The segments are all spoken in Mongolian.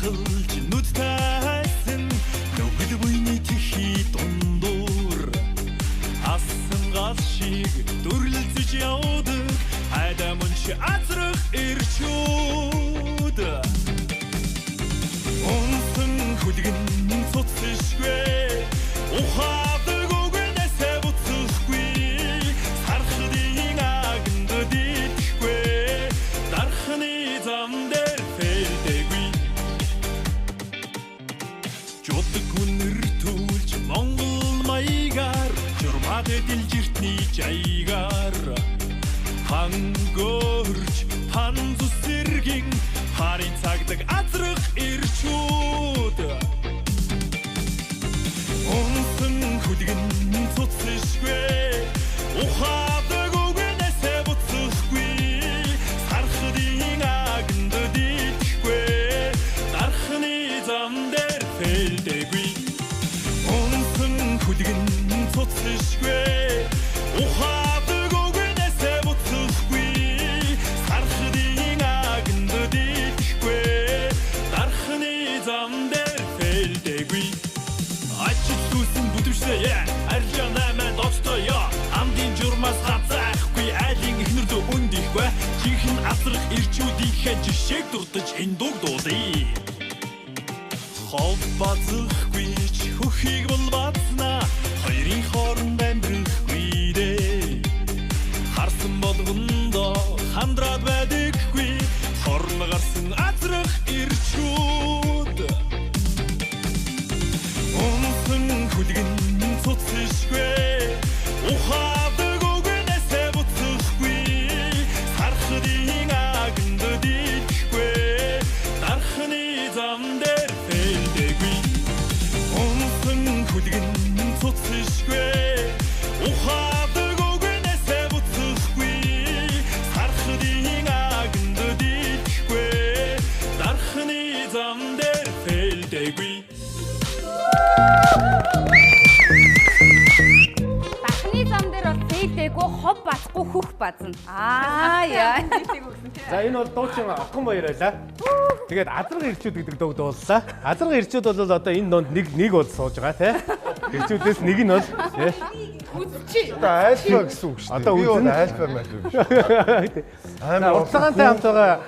хахалж нүд тайсан нүгэл буйны тихий дундуур асан гал шиг дүрлэлцэж явдаг хайда мөнч азрах ирчүүд онсон хүлгэн цуцшгүй ухаадаг үгнээсээ буцахгүй сархадын аганд дитгэхгүй дархны зам дээр фэлдэггүй жодг үнэр түлж Монгол маягаар журмад дэлжиртний жаягаар хангорч панзу сэргин харин цагдаг азрах ирчүүд онсон хүлгэн цуцшгүй ухаадаг үгнээсээ буцахгүй сархадын аганд дитгэхгүй дархны зам дээр фэлдэггүй онсон хүлгэн цуцшгүй ухаадаг үгнээсээ буцахгүй сархадын аганд дитгэхгүй дархны зам дээр фэлдэггүй Ачтуусан бүдвшээ аржана мэн достоё амдын журмаас хацахгүй айлын ихнэр дөө өндихгүй чихэн асрах ирчүүдийнхээ жишээг дурдж энэ дуг дуудъя хов базахгүй ч хөхийг бол базнаа хоёрын хооронд амьдрахгүй дээ харсан болгондоо хандраад байдаггүй хорн гарсан азрах ирчүүд онсон хүлгэн цуцшгүй ухаадаг үгнээсээ буцахгүй сархадын аганд дитгэхгүй дархны зам дээр фэлдэггүй онсон хүлгэн цуцшгүй ухаадаг үгнээсээ буцахгүй сархадын аганд дитгэхгүй дархны зам дээр фэлдэггүй Дахны зам дээр бол фэйдэггүй хов бацгүй хөх базна. Яа. За энэ бол дуучин Окон баяр байлаа. Тэгээд азраг ирчүүд гэдэг дууг дууллаа. Азраг ирчүүд бол одоо энэ донд нэг бол сууж байгаа тий. Ирчүүдээс нэг нь бол тий. Үзчихээ. Одоо айлфа гэсэн үг шүү дээ. Одоо би бол үзэн. айлфа мэл биш. Амар Уртлагаантай хамт байгаа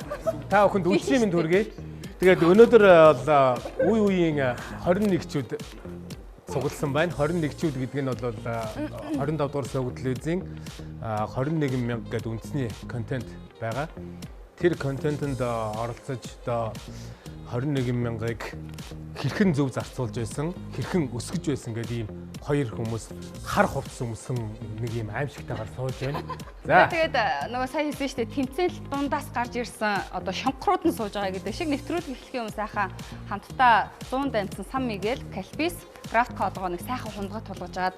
та бүхэнд үлчийн мэнд хүргэе. Тэгээд өнөөдөр бол үеийн 21-чүүд цугласан байна. 21-чүүд гэдэг нь бол 25 дугаар сувг телевизийн 21,000 гэдэг үндэсний контент байгаа. Тэр контентэнд оролцож одоо 21,000-ыг хэрхэн зөв зарцуулж байсан, хэрхэн өсгөж байсан гэдэг ийм хоёр хүмүүс хар хувцас өмсөн нэг ийм аимшигтайгаар сууж байна. За Тэгээд нөгөө сайн хэлсэн шүү дээ тэмцээл дундаас гарч ирсэн одоо шонхрууд нь сууж байгаа гэдэг шиг нэвтрүүлэг эхлэхийн өмнө сайхан хамтдаа 100 дамжсан Сан Мигель, Калпис, Крафт кодгоо нэг сайхан хундгад тулгаж агаад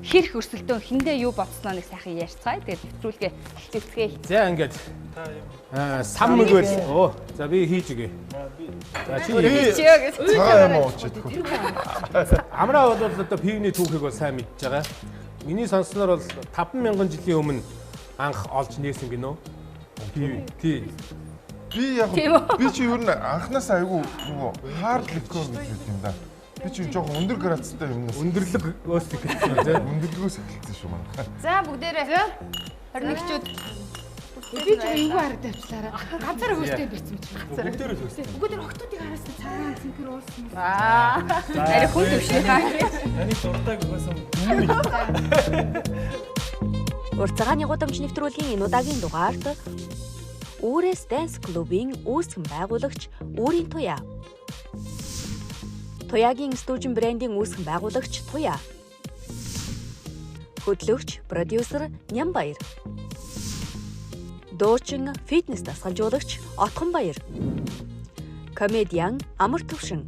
хэр их өрсөлдөөн хиндээ юу бодсноо нэг сайхан ярьцгаая. Тэгээд нэвтрүүлгээ эхлэцгээе. За ингээд Сан Мигель за би хийж өгье. За чи Чиё гэж. цагаан юм уу ч гэдэг. Амраа бол одоо пивний түүхийг бол сайн мэдж байгаа. Миний сонссноор бол 5,000 жилийн өмнө анх олж нээсэн гинөө. Тий. Би яг би чи юу н анхнаас айгүй нөгөө хард ликер гэдэг юм да. Би чи жоохон өндөр градустай юмнаас Өндөрлөг өөс гэсэн тий. өндөрлөгөөс эхэлсэн шүү манай. За бүгдээрээ 21-чүүд Би ч энгүү хараад авчлаарай. Газар хөөстэй бийцсэн чи. Бүгдээрээ төстэй. Бүгд охтуудыг хараас цагаан цэнхэр уулсан. арай хүн төвшний хаа. Таны дуртай угаасаа Уртцагааны гудамж нэвтрүүлгийн энэ удаагийн дугаард Үүрээс Dance Club-ийн үүсгэн байгуулагч Үүрийн Туяа. Туяагийн стужин брендийн үүсгэн байгуулагч Туяа. Хөтлөгч, продюсер Нямбаяр. Дуучин, фитнес дасгалжуулагч Отхон Баяр. Комедиан Амар Төвшин.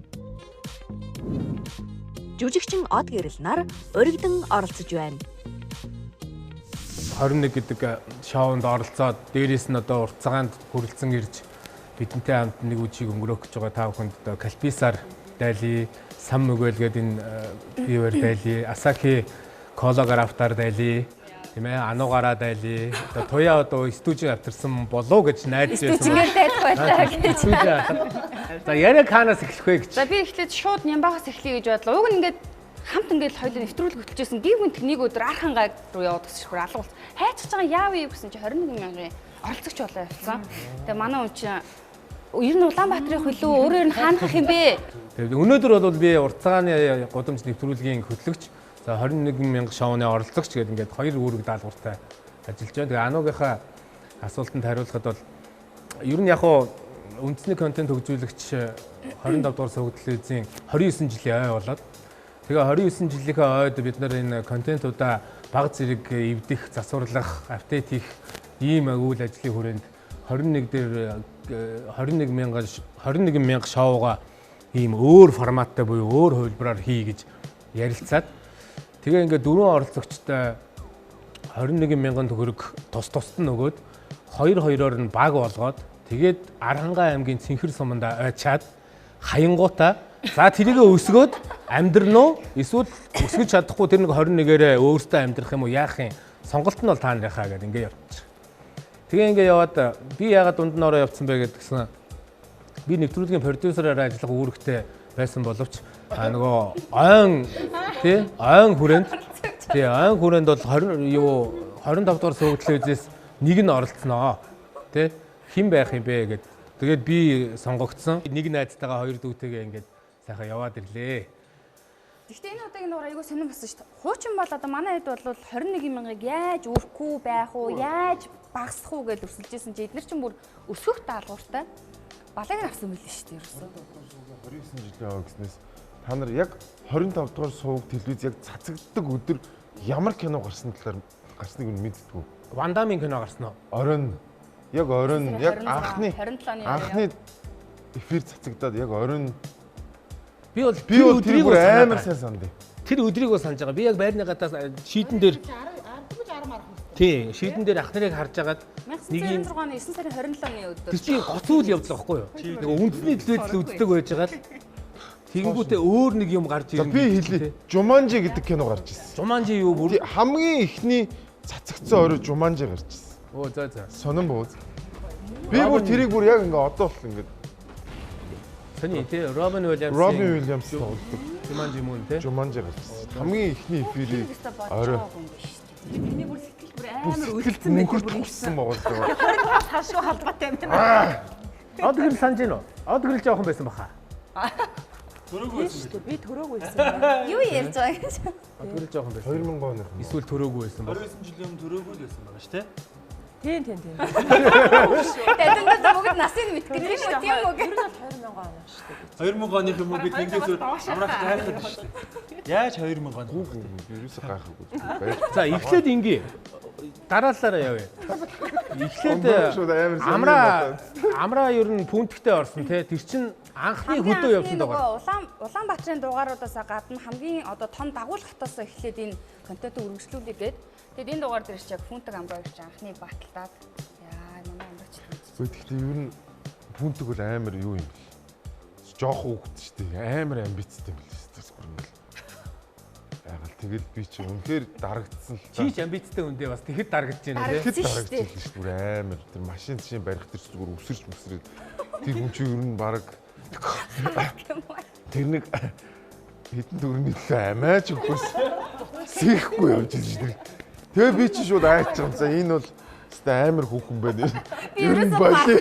Жүжигчин Од Гэрэл нар өргөдөн оролцож байна. 21 гэдэг шоунд оролцоод дээрээс нь одоо уртцагаанд хүрэлцэн ирж бидэнтэй хамт нэг үжиг өнгөрөөх гэж байгаа та бүхэнд одоо Калписаар дайлий, Сан Мигель гэдэг энэ бивэр дайлий, Асаки Колографтаар дайлий, тийм ээ, Ануугаараа дайлий. Одоо Туяа одоо стужид авчирсан болов гэж найдаж байсан. Стужингээр дайлах байлаа гэж. За яриа канаас эхлэх вэ гэж. За би эхлээд шууд Нямбагаас эхлэе гэж бодлоо. Уг нь ингээд хамт ингээд хоёулаа нэвтрүүлэг хөтлөжсэн. Гів гүнт нэг өдөр Архангай руу яваад төсөөр алга болсон. Хайцж байгаа яав юу гэсэн чи 21 мянган оролцогч болоо явсан. Тэгээ манай хүн чинь ер нь Улаанбаатарын хөлөө өөрөө нь хаанах юм бэ? Тэгээд өнөөдөр бол би урт цагааны гудамж нэвтрүүлгийн хөтлөгч, за 21 мянга шоуны оролцогч гэдэг ингээд хоёр үүрэг даалгавартай ажиллаж байна. Тэгээ Анугийнхаа асуултанд хариулахад бол ер нь яг хуу үндэсний контент хөгжүүлэгч 25 дугаар суваг телевизийн 29 жилийн ой болоод тэгээ 29 жилийнхээ ойд бид нар энэ контентуудаа баг зэрэг эвдэх, засварлах, апдейт хийх ийм үйл ажлын хүрээнд 21 мянга шоуга ийм өөр форматтай буюу өөр хувилбараар хий гэж ярилцаад тэгээ ингээд дөрвөн оролцогчтой 21 мянган төгрөг тус-тусд нь өгөөд 2-2-оор нь баг болгоод тэгээд Архангай аймгийн Цэнхэр суманда ойчаад хаянгуудаа за тэрийг өсгөөд амьдрын уу эсвэл өсгөж чадахгүй тэр нэг 21-ээрээ өөртөө амьдрах юм уу яах юм сонголт нь бол та нарынхаа гэдэг ингээд явчих. Тэгээ ингээд яваад би яагаад дунд нь ороо явцсан бэ гэдгсэн би нэвтрүүлгийн продюсераар ажиллах үүрэгтэй байсан боловч нөгөө ойн хүрээнд бол 25 дугаар суваг телевизээс нэг нь оролцсноо тий хэн байх юм бэ гэд тэгээд би сонгогдсон нэг найзтайгаа хоёр дүүтэйгээ ингээд сайхан яваад ирлээ. Гэхдээ энэ удаагийн дугаар айгүй сонирн болсон шүү дээ. Хуучин бол одоо манай хэд бол 21 мянгаыг яаж өрөхгүй байх уу, яаж багасгах уу гэж өрсөлдөжсэн чи эдгээр чинь бүр өсөх даалгавартай балаг авсан мэлээ шүү дээ ерөөсөө. 29 жилийн ой гэснээс та нар яг 25 дугаар суваг телевиз яг цацагддаг өдөр ямар кино гарсныг нь мэддэггүй. Вандамын кино гарсан уу? Оройн яг анхны 27 оны анхны эфир цацагдаад яг оройн би бол тэр бүр амар сайн сандыг. Тэр өдрийг бол санаж байгаа. Би яг байрны гадаас шийдэн дээр 10 марах юм. тий шийдэн дээр ах нарыг харж агаад 1996 оны 9 сарын 27-ны өдөр. тэр чинь гоцуул явдлаа байхгүй юу? Нэг үндэсний телевизэл үздэг байж байгаа л тэгэнгүүтээ өөр нэг юм гарч ирнэ. Би хэлээ. Жуманжи гэдэг кино гарч ирсэн. Жуманжи юу бүр Хамгийн ихний цацагдсан орой Жуманжи гарч ирсэн. Оо за. Сонирн бууз. Би бүр тэрийг бүр яг ингээ одоо бол ингээ Таны тий Робин Уильямс тоглодог. Жуманжи мөн тий. Жуманжи гарч ирсэн. Хамгийн ихний эфирийг орой Миний бүр сэтгэл бүр амар үлдсэн мөнхөр туссан байгаа. Хашуу халдватай юм байна. Од гэрэл санаж гинөө. Од гэрэл жоохон байсан баха. Төрөөгүй байсан. Би төрөөгүй байсан. Юу ярьж байгаа гэж. Од гэрэл жоохон байсан. 2000 оны. Эсвэл төрөөгүй байсан баг. 29 жилийн өмнө төрөөгүй л байсан байгаа шүү дээ. Тийм. Тэгээд бүгд насыг мэдгэн тийм үү тийм үү. Ер нь бол 2000 он шүү дээ. 2000 оных юм уу бид ингэж амрахтай хайхад шүү дээ. Яаж 2000 он? Ерөөсө гайхаагүй. За эхлээд ингээ дараалалаараа явъя. Эхлээд амраа ер нь пүнтгтэй орсон тий. Тэр чин анхны хөдөө явсан даа. Улаанбаатарын дугааруудаас гадна хамгийн одоо том дагуулгатаас эхлээд энэ контентыг үргэлжлүүлэх гээд тэгээд энэ дугаар дээр ч яг фунтаг амраа гэж анхныг баталдаг. Яа манай амраач. Гэхдээ ер нь пүнтэг бол амар юу юм бэ? Жоох хүүхэд шүү дээ. Амар амбицтай юм л шүү дээ. Яагаад тэгэл би чи үнэхээр дарагдсан л та. Чийч амбицтай үндэ бас тэгэхэд дарагдж байна тий. Тэгэхэд дарагдсан л шүү дээ. Амар тэр машин чинь барих тэр зүгээр өсөрч мөсрээд тэр хүн чи ер нь баг тэр нэг хэдэн төгрөний амаач өгөхөөс сэхгүй явж байна шүү дээ. Тэгээ би чи шууд айчих юм. За энэ бол амар хүүхэн байна. Ер нь боли.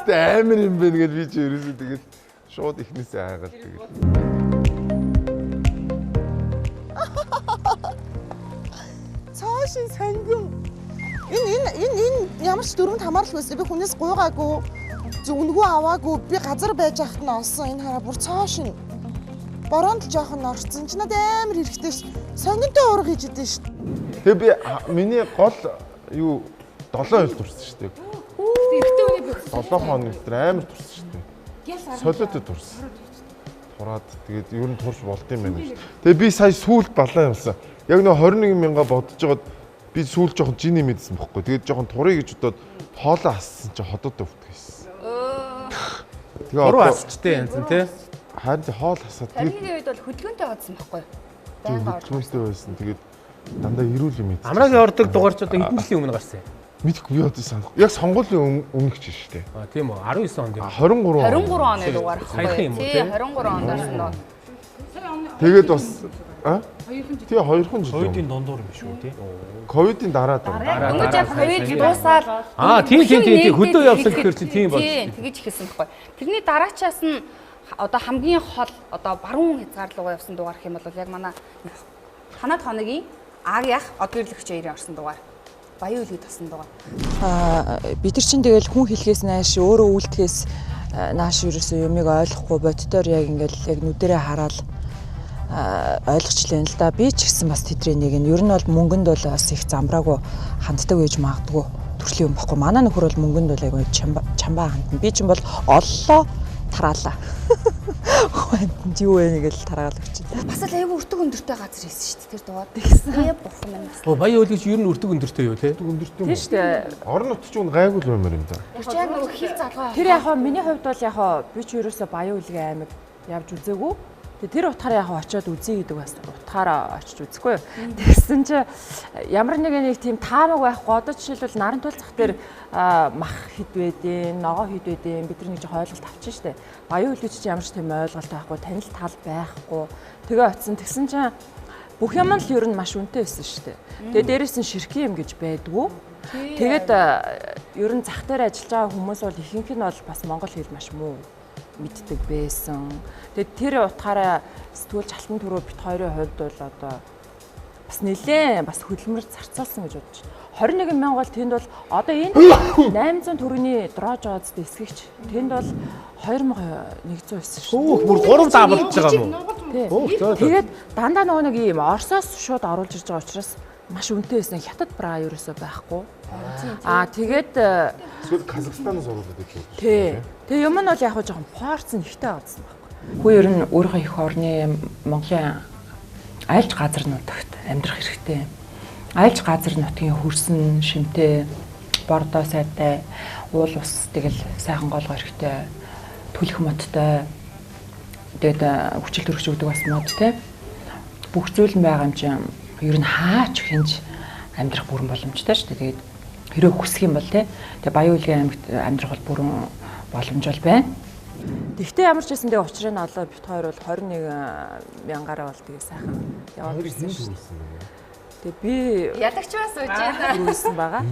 Амар юм байна гэж би чи ерөөсөө тэгэл шууд ихнээсээ айгаад тэгэл. Цаашин сангин. Энэ ямар ч дөрөнд хамаарал байсан. Би хүнээс гуйгаагүй. Зүгнэгөө аваагүй. Би газар байж ахт нь олсон. Энэ хараа бүр цаашин. Бороонд л жоохон орцсон. Чи надад амар хэрэгтэй ш. Сонгонтой уурга хийж идэв ш. Тэгээ би миний гол юу 7 хил турсан шүү дээ. Эрэгтэй үний бүх 7 хоног өтер амар турсан шүү дээ. Солиотой турсан. Тураад тэгээд ер нь турж болд юм байна шүү. Тэгээ би сая сүүлд балаа юмсан. Яг нөө 21 мянга бодож жоод би сүүл жоохон жиний мэдсэн бохгүй. Тэгээд жоохон турыг гэж бодоод хоолоо ассан чи ходоод өвдөг гэсэн. Тэгээ Гурван асчтай янзэн тий. Харин хоол асаад Тархины үед бол хөдөлгөөнтэй бодсон байхгүй юу? хөдөлгөөнтэй байсан. Тэгээд дандаа ирүүл юм ийц. Амраагийн ордог дугаарч одоо хэдэн жилийн өмнө гарсан юм? Мэдгүй би одоо санах. Яг сонгуулийн өмнөх ч шүү дээ. Тийм үү 19 онд юм. 23 оны дугаар саяхан юм уу тий 23 онд орсон доо. Тэгээд бас тий 2хан жил. Ковидын дундуур юм шүү тий. Ковидын дараа. Ингэж яг ковид дуусаад тийм хөдөө явсан гэхээр чи тийм бол. Тэгэж ихсэн байхгүй. Тэрний дараачаас нь одоо хамгийн хол одоо баруун хязгаарлуугаа явсан дугаар гэх юм бол яг манай танад хоногийн аг ях одгирлэгч хоёрын орсон дугаар. Баян үлгий тасан дугаар. Бид нар чинь тэгэл хүн хэлхээс нааш өөрөө үлдэхээс нааш ерөөсөө юмыг ойлгохгүй боддоор яг ингээл яг нүдэрээ хараад ойлгочлаа л да. Би ч гэсэн бас тэдний нэг нь ер нь бол мөнгөнд бол бас их замбраагүй ханддаг байж магадгүй төрлийн юм баггүй. Манай нөхөр бол мөнгөнд бол яг чамбаа хандна. Би ч юм бол оллоо тараалаа. Хөөнд юу вэ гэж тараагаад өгч. Бас л айгүй өртөг өндөртэй газар хийсэн шүү дээ тэр дугаар. Тэгсэн. Бурхан минь бас. Баян үлгийч ер нь өртөг өндөртэй юу те? Өндөртэй. Тийм шүү дээ. Орон нутч нь гайгүй л юмэр юм да. Тэр чинь яг нөгөө хил залгаа. Тэр яг миний хувьд бол яг би ч ерөөсөө баян үлгээ аймаг явж үзээгүй. Тэр утгаараа яг очиод үзье гэдэг бас утгаараа очиж үзэхгүй. Тэгсэн чи ямар нэг тийм таамаг байхгүй. Одоо жишээлбэл Нарантуул зах дээр мах хэд байдیں, ногоо хэд байдیں бид нар нэг жоо ойлголт авчих штэ. Баян үлгийч чи ямар ч тийм ойлголт байхгүй, танил тал байхгүй. Тэгээ очисон. Тэгсэн чи бүх юм л ер нь маш үнэтэй байсан штэ. Тэгээ дээрээс нь ширхэг юм гэж байдгүй. Тэгээд ер нь зах дээр ажиллаж байгаа хүмүүс бол ихэнх нь бол бас монгол хэл маш муу мэддэг байсан. Тэгээд тэр утгаараа сэтгүүл Алтан түрүү бит хоёрын хувьд бол одоо бас нэлээд бас хөдөлмөр зарцуулсан гэж бодож байна. 21 мянга бол тэнд бол одоо энэ 800 төгрөгийн дрож оозд эсгэгч тэнд бол 2100 байсан шүү. Бүр 3 давалж байгаа юм. Тэгээд дандаа нөгөө нэг юм Оросоос шууд оруулж ирж байгаа учраас маш үнэтэй байсан. Хятад бра ерөөсөө байхгүй. Тэгээд эсвэл Казахстанаас оруулаад ирж байна. Тий. Тэгээ юм нь бол яг жоохон порц нь ихтэй авсан байхгүй. Хүү ер нь өөрийнхөө их орны Монголын айлч газар нутагт амьдрах хэрэгтэй. Айлч газар нутгийн хөрсөн, шимтэй, бордоо сайтай, уул ус тэгэл сайхан голгоо хэрэгтэй, түлх модтой. Тэгээд хүчил төрөгч өгдөг бас мод те. Бүх зүйл нь байгаа юм чинь ер нь хаач хинж амьдрах бүрэн боломжтой шүү дээ. Тэгээд хэрэг хүсэх юм бол те. Тэгээд Баян үлгийн аймагт амьдрах бол бүрэн боломж бол байна. Тэгтээ ямар ч байсан тэгээ учрыг нь олоо бит хоёр бол 21 мянгаараа бол тэгээ сайхан яваад ирсэн шүү дээ. Тэгээ би Ялагч бас үж байна. түрүүлсэн байгаа.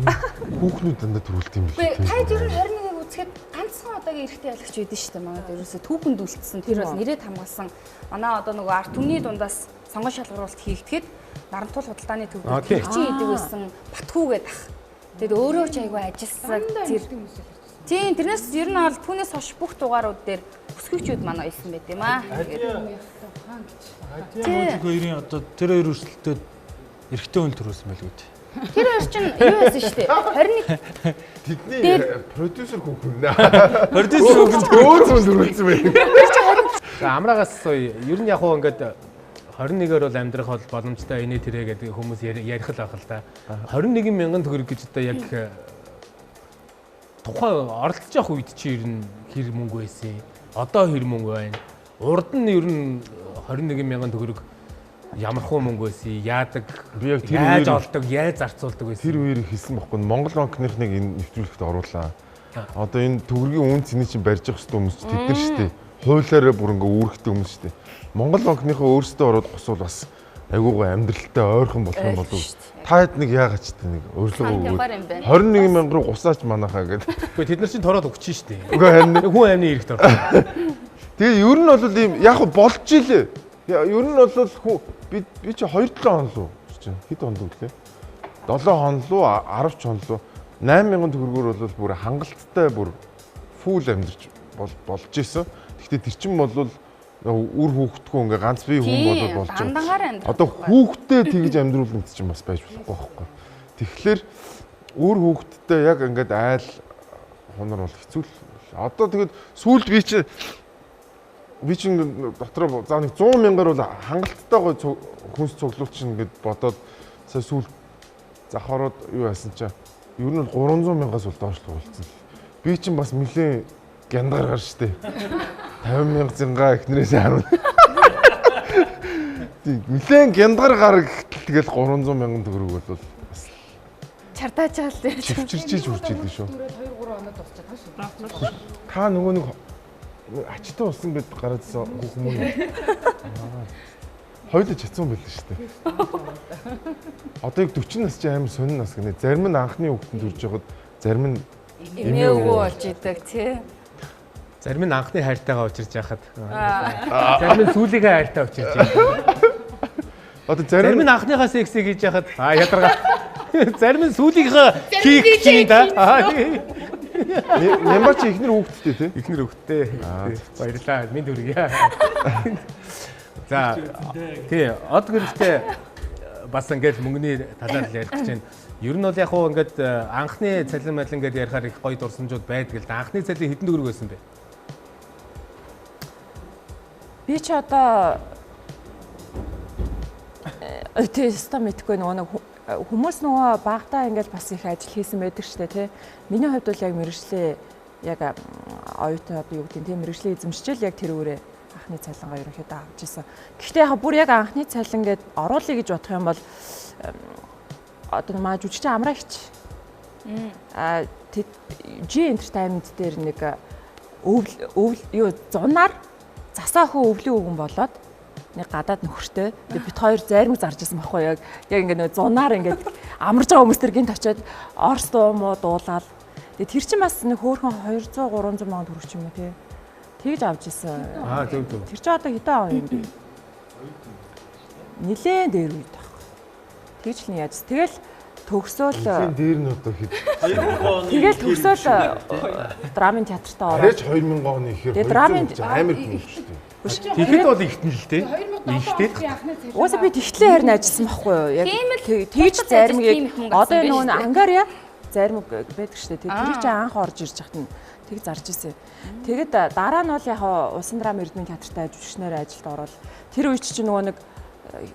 Хүүхнүүд дандаа төрүүлт юм биш. Та ер нь 21-ийг үзэхэд ганцхан одоогийн эрэгтэй ялагч байдэн шүү дээ. Манайд ерөөсө түүхэнд үлдсэн. Тэр бол нэрэд хамгаалсан. Манай одоо нөгөө ард түмний дундаас сонгон шалгаруулалт хийгдэхэд Нарантуул худалдааны төвд хэрэгжин идэг байсан Батхүүгээд ах. Тэгэд өөрөө ч айгүй ажилласан. Тийм тэрнээс ер нь бол түүнээс хойш бүх дугаарууд дээр өсгөгчүүд манай байсан байт юм аа. Тийм хоёрын одоо тэр хоёр өрсөлдөд эрэгтэй хүн төрүүлсэн байл үү? Тэр хоёр чинь юу байсан шүү дээ. 21 Тэдний продюсер хүүхэн нэ. Продюсер хүүхэн өөр хүн төрүүлсэн байх. Амраагаас ер нь яг хуу ингээд 21-оор бол амьдрах бол боломжтой инээ тэрэ гэдэг хүмүүс ярих л байх л да. 21 мянган төгрөг гэж одоо яг тухайн оролцож явах үед чи ер нь хэр мөнгө байсан? Одоо хэр мөнгө байна? Урд нь ер нь 21 мянган төгрөг ямар хөө мөнгө байсан? Яадаг? Би яг тэр яаж олдог, яаж зарцуулдаг байсан? Тэр үеэр хэлсэн байхгүй. Монгол банкныхныг энэ нэвтрүүлэгт оруулаа. Одоо энэ төгрөгийн үн цэнийг чинь барьж явах хэрэгтэй хүмүүс тэд нар шүү дээ. Хуулиараа бүр ингээ үүрэгтэй хүмүүс шүү дээ. Монгол банкныхаа өөрсдөө ороод госвол бас айгуугай амьдралтай ойрхон болох юм болов. Та хэд нэг яагаад ч нэг урилга өгөөд 21 мянга руу гусаач манахаа гэдэг. Гэхдээ тэд нар чинь тороод өгч шүү дээ. Үгүй харин хүн амны эрэхт орсон. Тэгээ ер нь бол ийм яг болж илээ. Ер нь бол би чи 2-7 хоног лөө чинь хэд хоног лээ? 7 хоног лөө 10 ч хоног лөө 8000 төгрөгөөр бол бүр хангалттай бүр фул амьдарч болж исэн. Гэхдээ тэр чин бол үр хүүхдгүй ингээ ганц бие хүн болоод болж байгаа. Одоо хүүхдтэй тэгж амьдруулна гэдэг чинь бас байж болохгүй байхгүй. Тэгэхээр үр хүүхдтэй яг ингээд айл хунар бол хэцүү л. Одоо тэгээд сүүлд би чинь дотроо за нэг 100 мянгаар бол хангалттай хүнс цуглуулчихна гэд бодоод сая сүүл завхарууд юу яасан чаа. Ер нь 300 мянгаас бол доошлох болсон. Би чинь бас нэлээ гяндар гар штэ. 50 мянга зингаа эхнэрээсээ харуул. Тийм нэлээ гяндар гар гэтэл тэгэл 300 мянган төгрөг бол бас чартаач аа л дээ. чивчирчиж үржил шүү. 2-3 оноо дуусчихаа. Та нөгөө нэг ачтай усан гэд гараадсан хүмүүс. Хоёулаа чацсан байл шүү дээ. Одоо яг 40 нас чи амар сонин нас гэнэ. Зарим нь анхны хүүхэнд төрж байгаад зарим нь Эмээгүй болж идэг тий. Зарим нь анхны хайртайгаа учирч яхад. Зарим нь сүүлийнхээ хайртай учирч яхад. Одоо Зарим нь анхныхаа сексийг хийж яхад ядаргаа. Зарим нь сүүлийнхээ хийх чинь да. Нямбач ихнэр хүүхэдтэй тий. Ихнэр хөвгтэй. Баярлалаа. Минь дүргийа. За тий од гэрэлтэй бас ингээд мөнгөний талаар ярих гэж байна. Ер нь бол яг хуу ингээд анхны цалин малин гэдээ ярихаар их гоё дурсамжууд байдаг л да. Анхны цалин хэдэн төгрөг байсан бэ? Би ч одоо тест мэдгүй нэг хүмүүс нөгөө багтаа ингээд бас их ажил хийсэн байдаг штэ тий. Миний хувьд бол яг мэрэгчлээ яг оюутан одоо юу гэдэг тийм мэрэгчлээ эзэмшижэл яг тэр үрээ анхны цалингаа ерөнхийдөө авч ирсэн. Гэхдээ яг бүр яг анхны цалин гээд оруулъя гэж бодох юм бол одоо маа жүжигчин амрагч G Entertainment дээр нэг юу зунаар засаа охин өвлийн үгэн болоод нэг гадаад нөхөртэй бид хоёр зарим зарж ирсэн байхгүй яг ингээд нэг зунаар ингээд амарж байгаа хүмүүс төр гинт очиод орс дуу муу дуулаад тэр чинь бас нэг хөөхөн 200 300 мянган төгрөг ч юм уу тий тэгж авч ирсэн. Зөв. Тэр чинь одоо хэдэн он юм бэ? Нилээн дээр үед байхгүй. Тэгж л яаж. Тэгэл төгсөөл дээр нь одоо хэд. Тэгэл төгсөөл драмын театртаа ороод. Арайч 2000 оны ихээр 200 амар хүн шүү дээ. Тэгэхэд бол ихтэн л дээ. Ихтэй. Уусаа би тэгтлээ харин ажилласан байхгүй юу? Яг тэгж заримыг одоо нөгөө ангарья зарим байдаг шүү дээ. Тэр чинь анх орж ирж хахад нь тэг зарж исэн. Тэгэд дараа нь бол яг Усан драм Эрдэнэ театртаа жүжигчнээр ажилд ороод тэр үе чинь нөгөө нэг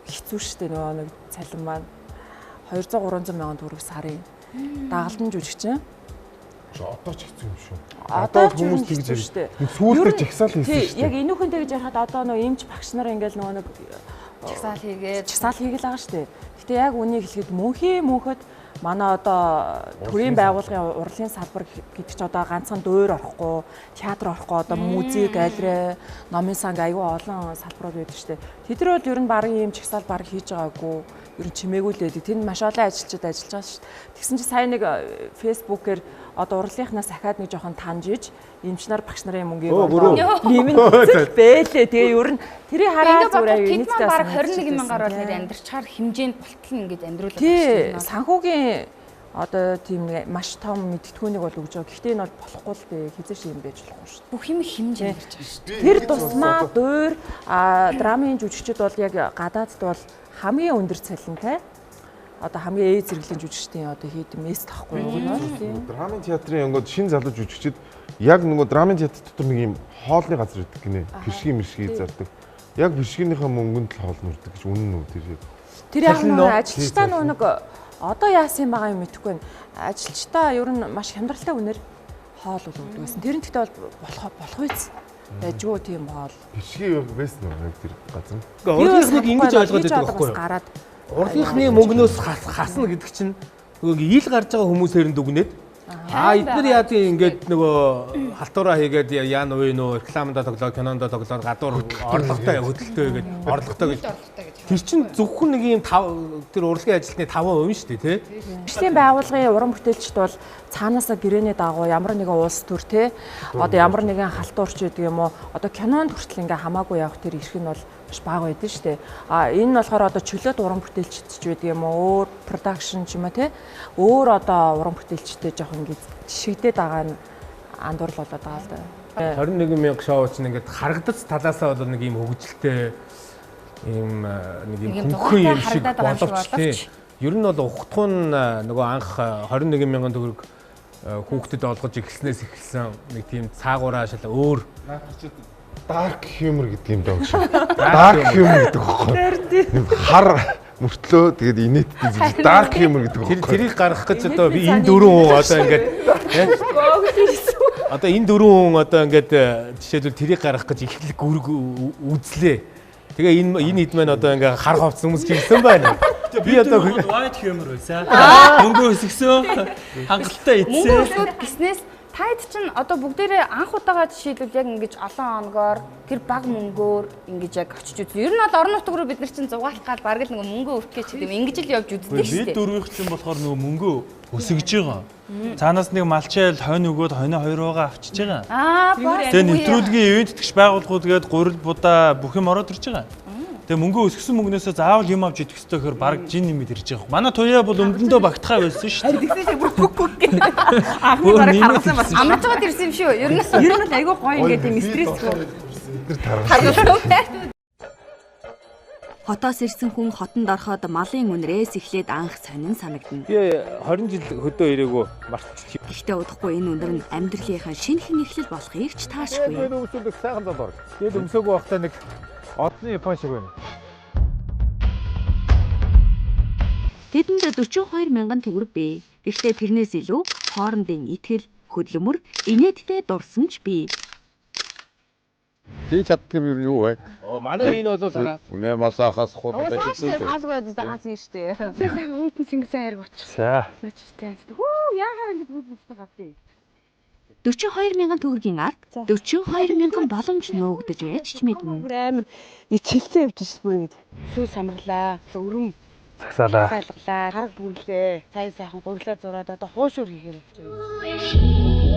хэцүү шүү дээ. Нөгөө нэг цалин маань 200 300 мянган төгрөг сарын дагалдан жүжигчин. Одоо ч хэцүү юм шүү. Одоо хүмүүс тэгж шүү дээ. Сүүлдээ жагсаал хийсэн шүү дээ. Яг энүүхэнтэй гэж ярихад одоо нөгөө эмч багш нар ингээл нөгөө нэг чагсаал хийгээл байгаа шүү дээ. Гэтэ яг үнийг хэлэхэд мөнхөд манай одоо төрийн байгууллагын урлагийн салбар гэдэг чинь одоо ганцхан дуур орохгүй, театр орохгүй, одоо музей, галерей, номын санг аюу олон салбарууд байдаг шүү дээ. Тэд нар бол ер нь багын юм чагсаал баг хийж байгаагүй, ер нь чимээгүй л байдаг. Тэнд маш олон ажилчид ажиллаж байгаа шүү дээ. Тэгсэн чинь сая нэг фэйсбүүкээр одоо урлагийнхнаас ахаад нэг жоохон таньж эмч нар багш нарын мөнгийг нэмэн бэлээ. Тэгээ ер нь тэрийг хараад зүгээр нийтдээ баг 21 мянгаар бол нэр амьдрчаар хэмжээнд болтол ингээд амьдруулдаг шүү дээ. Санхүүгийн одоо тийм маш том мэдтгүүнийг бол өгж байгаа. Гэхдээ энэ бол болохгүй л дээ. Хизээш юм байж болохгүй шүү дээ. Бүх юм хэмжээ ярьж байгаа шүү дээ. Тэр тусмаа дуур драмын жүжигчид бол яг гадаадд бол хамгийн өндөр цалинтай одоо хамгийн ээж зэрэглэлийн жүжигчдийн одоо хийдэм эс тахгүй юу гэнэ. Драмын театрын онгод шин залуу жүжигчид яг нөгөө драмын театр дотор нэг юм хоолны газар байдаг гинэ. Бишгийн мэршгийг зардаг. Яг бишгийнхээ мөнгөнд л хоол нүрдэг гэж үнэн үү тэр яг. Тэр яг нөгөө ажилчдаа нэг одоо яасан байгаа юм мэдэхгүй байна. Ажилчдаа ер нь маш хямдралтай үнээр хоол өгдөг байсан. Тэр нь гэхдээ бол болох үйс. Дажгүй тийм хоол. Бишгийн байсан уу яг тэр газар. Урлагийнх ингэж ойлгоод байдаг байхгүй юу? Гараад урлагийнхны мөнгнөөс хасна гэдэг чинь нөгөө ил гарч байгаа хүмүүсээр нь дүгнээд эдгээр яа тийм ингээд нөгөө халтураа хийгээд яан уу нөө рекламада тоглоод кинонд тоглоод гадуур орлоготой хөдөлтөө гээд орлоготой гэж тэр чинь зөвхөн нэг юм тэр урлагийн ажилтны 5% шүү дээ тий. Бишлийн байгууллагын уран бүтээлчд бол цаанаасаа гэрээний дагуу ямар нэгэн улс төр тий одоо ямар нэгэн халтуурч гэдэг юм уу одоо кинонд хүртэл ингээ хамаагүй явах тэр эрх нь бол маш бага байдаг шүү дээ. Энэ нь болохоор одоо чөлөөт уран бүтээлчд ч байдаг юм уу өөр продакшн ч юм уу тий өөр одоо уран бүтээлчтэй жоохон ингээ жишгдээд байгаа нь андуур болоод байгаа л да. 21 мянга шоу чинь ингээд харагдац талаасаа бол нэг юм хөгжилтэй ийм нэг юм хөнгөн юм шиг боловч тий. Ер нь бол ухтхуун нөгөө анх 21 мянган төгрөг хүүхдэд олгож эхэлснээс эхэлсэн нэг тийм цаагаараа шал өөр dark humor гэдэг юм даа шүү. Dark humor гэдэг байхгүй. Хар мөртлөө тэгээд инээдтэй зүйл dark humor гэдэг байхгүй. Тэрийг гаргах гэж одоо би энэ дөрвөн хүн одоо ингээд одоо энэ дөрвөн хүн одоо ингээд жишээлбэл тэрийг гаргах гэж эхлэх үүрэг үзлээ. Тэгээ энэ хэд маань одоо ингээ хар ховц хүмүүс чигсэн байна. Би одоо white humor байсан. Мөнгө өсгсөн. Хангалттай Мөнгө эцээ. өсгөөд гиснээс тайд чинь одоо бүгдээрээ анх удаага жишээлбэл яг ингэж олон хоногоор тэр баг мөнгөөр ингэж яг очиж үзсэн. Ер нь бол орон нутг руу бид нар чинь зугаалах гал бараг л нөгөө мөнгө өвтгөө ч гэдэг юм. Ингэж л явж үздэг шүү Би дээ. дөрвийнх чинь болохоор нөгөө мөнгө өсөж байгаа. Цаанаас нэг малчайл хонь өгөөд хонь хоёроогаа авчиж байгаа. Тэгээ нэвтрүүлгийн ивент итгэж байгууллагууд гээд гурил будаа бүх юм ороод ирж байгаа. Тэгээ мөнгө өсгсөн мөнгнөөсөө заавал юм авч идэх хэрэгтэй гэхээр баг жин нэмэд ирж байгаа. Манай туяа бол өмдөндөө багтахаа байсан шүү дээ. Тэгсэн чинь бүр бүк гэх. Анхны бараг харсан бас амж жоод ирсэн юм шүү. Ер нь айгүй гоё ингээд юм стрессгүй. Хотоос ирсэн хүн хотонд ороход малын үнрээс эхлээд анх сонин санагдана. Би 20 жил хөдөө ирээгүй мартчих. Гэхдээ удахгүй энэ үнэр нь амьдралынхаа шинэхэн эхлэл болохыг ч таашгүй. Тэгээд өмсөөлөх сайхан доллар. Тэгээд өмсөөгүй байхдаа нэг одны Япон шиг байна. Тэдэнд 42 мянган төгрөг бий. Гэхдээ тэрнээс илүү хоорондын итгэл, хөдөлмөр, инээдтэй дурсан ч бий. Тий чаддаг юм юу вэ? Манай энэ бол Үнэ масахаас хурд байж байгаа. Хаалгаа дагаас юм штэ. Сайн үүдэн сингсэн хайр боч. За. Начтай. Хөө яагаад ингэ үүднэстэй гавдээ. 42 мянган төгрөгийн ард 42 мянган боломж нөөгдөж байж ч мэднэ. Амар ичилсэн явж шээ ингэ. Сүү самарлаа. Өрөм Цагсаалаа. сайлглаа. Хараг бүрлээ. Сайхан гурлаа зураад одоо хуушур хийхээр явж байгаа.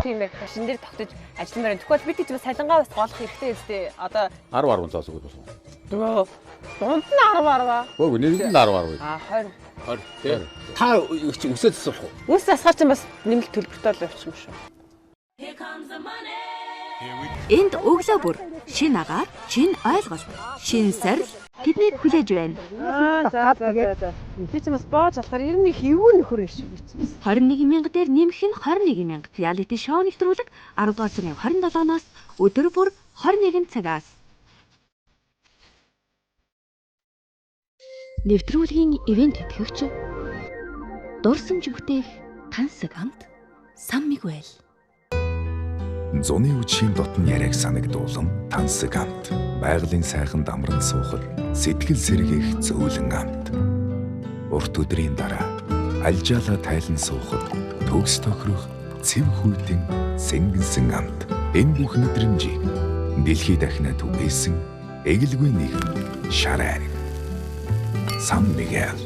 Тийм байх. Шин дээр тогтож ажилламаар байна. Тэгвэл бид ч бас салингаа бас голох хэрэгтэй үстэй. Одоо 10 цаас өгöd болсон. нөгөө дунд нь 10 Гөө нэг нь 10 А 20. 20 тий. Та өсөөд засах уу? Үс асгаар чинь бас нэмэлт төлбөртэй л явчих юм шүү. Энд өглөө бүр шин агаар, шин ойлголт, шин сорил тэднийг хүлээж байна. За. Би ч бас боож алахаар ер нь хэвгүй нөхөр юм шиг биз. 21 мянга дээр нэмэх нь 21 мянга. Реалити шоу нэвтрүүлэг 10 дугаар сарын 27-наас өдөр бүр 21 цагаас. Нэвтрүүлгийн ивент тэтгэгч дурсамж бүтээх тансаг хамт Сан Мигуэл. Зуны үдшийн дотн яриаг санагдуулан тансаг хамт байгалийн сайхан дамран суухад сэтгэл сэргээх зөөлөн хамт урт өдрийн дараа альжаалаа тайлан суухад төгс тохирох цэв хүйтэн сэнгэнсэн хамт энэ бүх мэдрэмжийг дэлхий дахинад түгээсэн эгэлгүй нэгэн шараар Сан Мигуэл.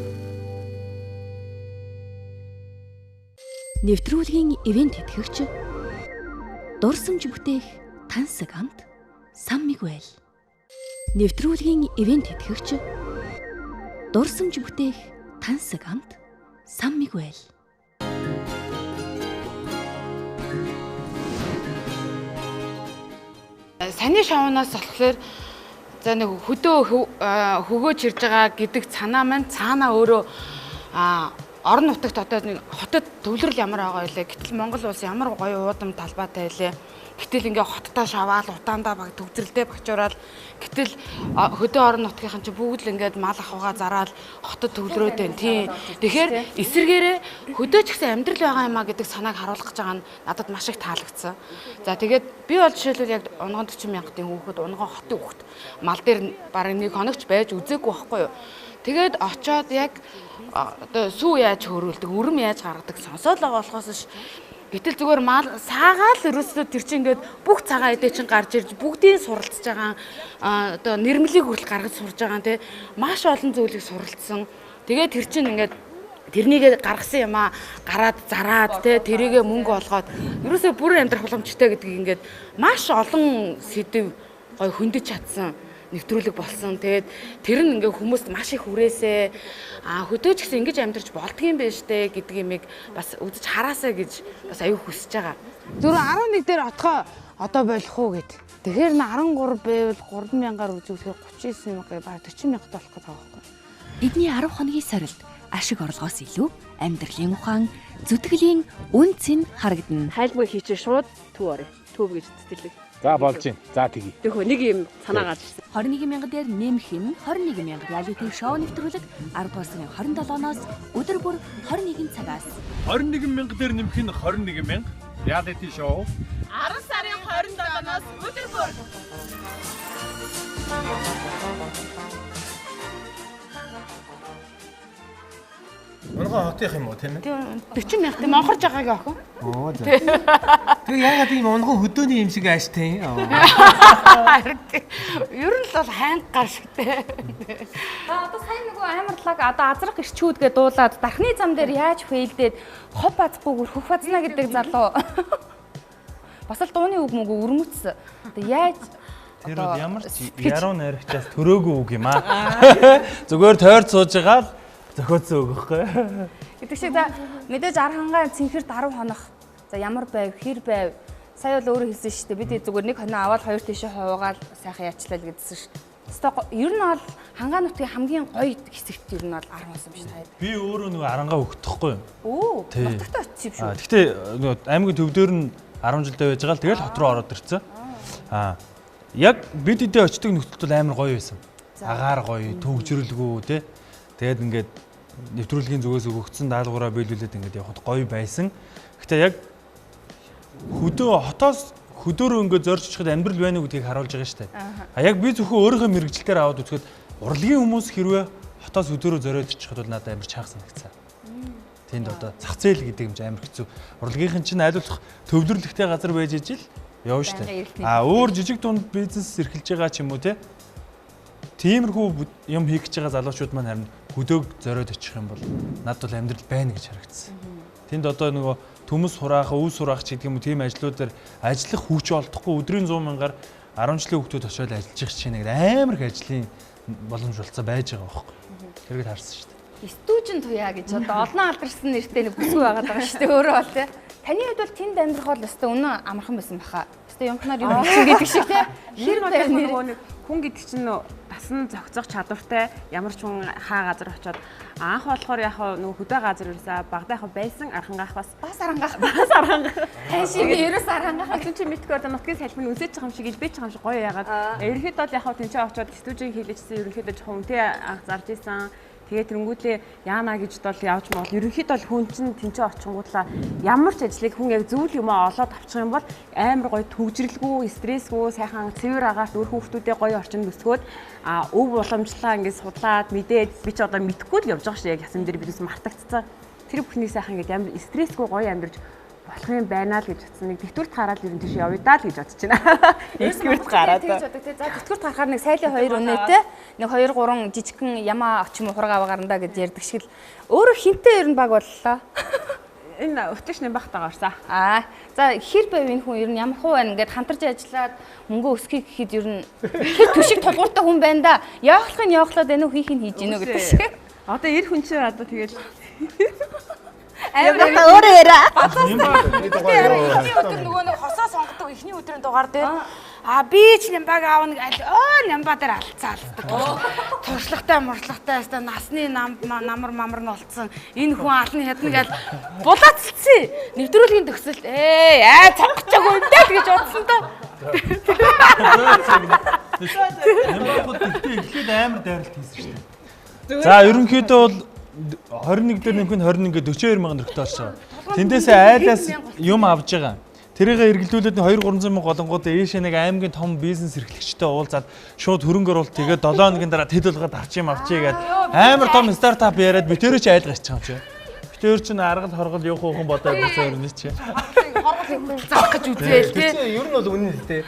Нэвтрүүлгийн ивент тэтгэгч дурсамж бүтээх тансаг хамт Сан Мигуэл. Нэвтрүүлгийн ивент тэтгэгч дурсамж бүтээх тансаг хамт Сан Мигуэл. Саний шоунаас болохоор за нэг хөдөө хөгөөж ирж байгаа гэдэг санаа маань цаанаа өөрөө орон нутагт одоо нэг хотод төвлөрөл ямар байгаа вэ? Гэтэл Монгол улс ямар гоё уудам талбайтай байлээ. Гэтэл ингээ хоттоо шаваал утаандаа баг төвзрэлтэй багчуурал гэтэл хөдөө орон нутгийнхан чи бүгд л ингээд мал ахуйгаа зараал хотод төвлөрөөд байна. Тийм. Тэгэхээр эсэргээрээ хөдөө ч гэсэн амьдрал байгаа юмаа гэдэг санааг харуулах гэж байгаа нь надад маш их таалагдсан. За тэгээд би бол жишээлбэл яг унган 40 мянгатын хүүхэд унган хотын хүүхэд мал дээр бараг нэг хоногч байж үзээгүй байхгүй юу. Тэгээд очоод яг одоо сүү яаж хөрүүлдэг, өрөм яаж гаргадаг сонсоод байгаа болохоос ш гэтэл зүгээр мал саагаал ерөөсөө тэр чинь ингээд бүх цагаан эдээ чинь гарч ирж бүгдийн суралцж байгаа одоо нэрмлийг хүртэл гаргаж сурж байгаа те маш олон зүйлийг суралцсан. Тэгээд тэр чинь ингээд тэрнийг гаргасан юмаа гараад зараад те тэрийгэ мөнгө олгоод ерөөсөө бүр амьдрах боломжтой гэдгийг ингээд маш олон сэдв гой хөндөж чадсан нэвтрүүлэг болсон. Тэгээд тэр нь ингээ хүмүүст маш их хүрээсээ хөдөөж гэсэн ингэж амьдарч болдгийм байж тээ гэдэг юмыг бас үзэж хараасаа гэж бас аюу хүсэж байгаа. Зүр 11 дээр отгоо одоо болох уу гэд. Тэгэхээр 13 байвал 3,000-аар үзүүлэхээр 39 мянга баг 40 мянгатай болох гэдэг байгаа байхгүй. Эдний 10 хоногийн сорилт ашиг орлогоос илүү амьдралын ухаан, зүтгэлийн үн цэн харагдана. Хайлбар хийчих шууд төв орё. Төв гэж цэцэрлэг. За болж байна. За тэгье. Тэхөө нэг юм санаа гарч ирсэн. 21 мянга дээр нэмэх нь 21 мянга реалити шоу нэвтрүүлэг 10 дугаар сарын 27-наас өдөр бүр 21 цагаас. 21 мянга дээр нэмэх нь 21 мянга реалити шоу 10 сарын 27 долооноос өдөр бүр. Оногоо хотынх юм уу тийм ээ? 40 мянга тийм монхорж байгаагийн охин. Оо за. Тэг яагаад ийм онгон хөдөөний юм шиг ааштай юм? Ер нь л бол хайнг гар шигтэй. Одоо сайн нөгөө амарлаг одоо азрах ирчүүд гэдээ дуулаад дархны зам дээр яаж фейлдээд хов базгүйгээр хөх базнаа гэдэг залуу. Бас л дууны үг мөгөө өрмөцсөн. Тэгээ яаж тэр бол ямар ч яруу найрагчаас төрөөгүй үг юм аа. Зүгээр тойрч сууж байгаа л зохиоцсон үг байхгүй. гэдэг шиг за мэдээж архангаа цэнхэр 10 хонох. За ямар байв, хэр байв. Сая бол өөрөө хэлсэн шүү дээ. Бид зүгээр нэг хоноо аваад хоёр тийшээ хуваагаал сайхан яачлаа л гэдсэн шүү дээ. Өстой ер нь бол хангаа нутгийн хамгийн гоё хэсэгт ер нь бол арга болсон биш таа. Би өөрөө нөгөө арангаа өгдөхгүй юм. Оо, нутагтаа очив шүү. Гэхдээ нөгөө аймгийн төвдөр нь 10 жилдээ байж байгаа л тэгэл хот руу ороод ирсэн. Яг бид эдээ очдөг нөхцөл бол амар гоё байсан. Агаар гоё, төгжрөлгүй тий. Тэгээд ингээд нэвтрүүлгийн зүгээс өгөгдсөн даалгавраа биелүүлээд ингээд явахд гоё байсан. Гэхдээ яг хотоос хөдөөрөө ингээд зорж очиход амьдрал байна уу гэдгийг харуулж байгаа шүү дээ. Яг би зөвхөн өөрийнхөө мэрэгчлэлээр аваад үзэхэд урлагийн хүмүүс хэрвээ хотоос хөдөөрөө зориод очиход бол надад амар чанга санагцсан. Тэнд одоо зах зээл гэдэг юм чи амар хэцүү. Урлагийнхэн чинь айлуулах төвлөрлөгтэй газар байж ижил явна шүү дээ. Өөр жижиг дунд бизнес эрхэлж байгаа ч юм уу те. Тиймэрхүү юм хийх гэж байгаа залуучууд маань харин хөдөөг зориод очих юм бол надад бол амьдрал байна гэж харагдсан. Тэнд одоо нөгөө төмөс хураах, өвс хураах ч гэдэг юм уу тийм ажлуудаар ажиллах хүч олдохгүй өдрийн 100 мянгаар 10 жилийн хүүхдүүд очиод ажиллаж их чинь нэг амар их ажлын боломж болцоо байж байгаа байхгүй. Тэргээд харсан шүү дээ. Стүүжин туяа гэж одоо олон алдарсан нэртэй нэг бүсгүй байгаад байгаа шүү дээ өөрөө бол тий. Таны хувьд бол тэнд амьдрах бол өстой үнэн амархан байсан баха. Өстой юмхнаар юм чинь гэдэг шиг тий. Хэр байна хүн гэдэг чинь дасан зохицох чадвартай ямар ч хүн хаа газар очиод анх болохоор яг нөгөө хөдөө газар ирсэн багтаа яг байсан архангаах бас арангаах хайшиг ерөөс арангаах гэсэн чи мэдгүй одоо нутгийн салхин үсэж байгаа юм шиг илбэж байгаа юм шиг гоё яагаад ерөнхийдөө бол яг тэнцээ очиод студийн хийлгэжсэн ерөнхийдөө жоохон үнтэй анх зарж исэн. Тэгээд тэрэнгүүдлээ яана гэж бол явж мал ерөнхийдөө бол хүн чинь тэнцээ очингуудлаа ямар ч ажлыг хүн яг зөвл юм олоод авчих юм бол амар гоё төгжрэлгүй стрессгүй сайхан цэвэр агаарт өөр хүүхдүүдээ гоё орчинд өсгөөд өв уламжлалаа ингээд судлаад мэдээд би ч одоо мэдхгүй л явж байгаа шүү яг ясан дээр бидээс мартагдцсан тэр бүхнийг сайхан ингээд амар стрессгүй гоё амьдарч болох юм байна л гэж бодсон. Нэг тэтгэврт гараад ер нь тийш явъя даа л гэж бодож байна. Тэтгэврт гараад. За тэтгэврт гарахаар нэг сайлын 2 өнөөтэй нэг 2 3 жижигхэн ямаа оч юм хургаа гарандаа гэж ярьдаг шиг л өөрөө хинтээ ер нь баг боллоо. Энэ өтөшний багтаагаа орсон. За хэр байв энэ хүн ер нь ямар хуу байна ингээд хамтарч ажиллаад мөнгө өсгөхийг гэхэд ер нь хэр түшиг тулгууртай хүн байна да. Явахлахын явахлаад энэ хийх нь хийж гинөө гэдэг шиг. Одоо эр хүн чинь одоо тэгэл амар өөрөө яриа. Өдөр нөгөө нэг хосоо сонгодог ихний өдрийн дугаар дээр би ч нямбаг аавна нямба дээр алцаа алцдаг. Туршлагатай муршлагатай өстой насны намар мамар нь олцсон. Энэ хүн алны хядна гэж булаацлцсан. Нэвтрүүлгийн төгсөлт цангачаагүй юм даа гэж бодсон доо. Нямбагууд ихтэй эхлээд амар дайралт хийсэн шүү дээ. За ерөнхийдөө бол 21 дээр нэмэх нь 20 ингээд 42 мянган төгрөгтэй орсон. Тэндээсээ айлаас юм авж байгаа. Тэрийгээ эргэлдүүлээд 2-300 мянга голонгууд ээшээ нэг аймгийн том бизнес эрхлэгчтэй уулзаад шууд хөрөнгө оруулалт тэгээд 7 хоногийн дараа тэд болгоод авчи мавчи гээд амар том стартап яриад битэрэ ч айлгаа ичж байгаа юм чи. Битэр чинь аргал хоргол явах хүн бодоод байсан юм чи. Хоргол заах гэж үзээл тий. Ер нь бол үнэн л дээ.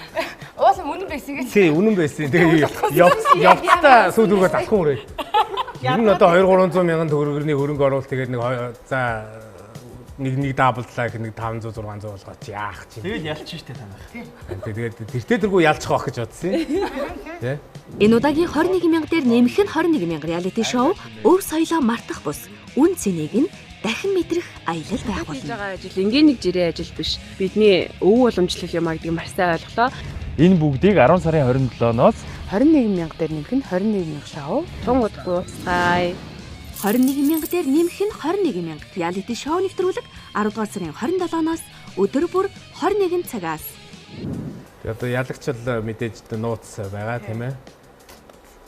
Уусан үнэн байсан гэж. Тий, үнэн байсан. Тэгээ явцдаа сүүлүүгээ залах юм үрээ. Ер нь одоо 2-300 мянган төгрөгийн хөрөнгө оруулалт тэгээд нэг даблдлаа гэх нэг 500-600 болгооч яах чи. Тэгээд ялчих штэ танах. Тэгээд тэртээ тэргүй ялчих واخ гэж бодсон юм. Тэ? Энэ удаагийн 21 мянга дээр нэмэх нь 21 мянга реалити шоу өв соёлоо мартах бус үн цэнийг нь дахин мэдрэх аялал байх болно. Хийж байгаа ажил ингийн нэг жирийн ажил биш. Бидний өв уламжлал юм а гэдгийг маш сайн ойлголоо. Энэ бүгдийг 10 сарын 27-ноос 21 мянга дээр нэмэх нь 21 мянга шоу. Тун удахгүй ууцгаая. 21 мянга дээр нэмэх нь 21 мянга реалити шоу нэвтрүүлэг 10 дугаар сарын 27-ноос өдөр бүр 21 цагаас. Тэгээд одоо ялагчл мэдээж нууц байгаа тийм ээ.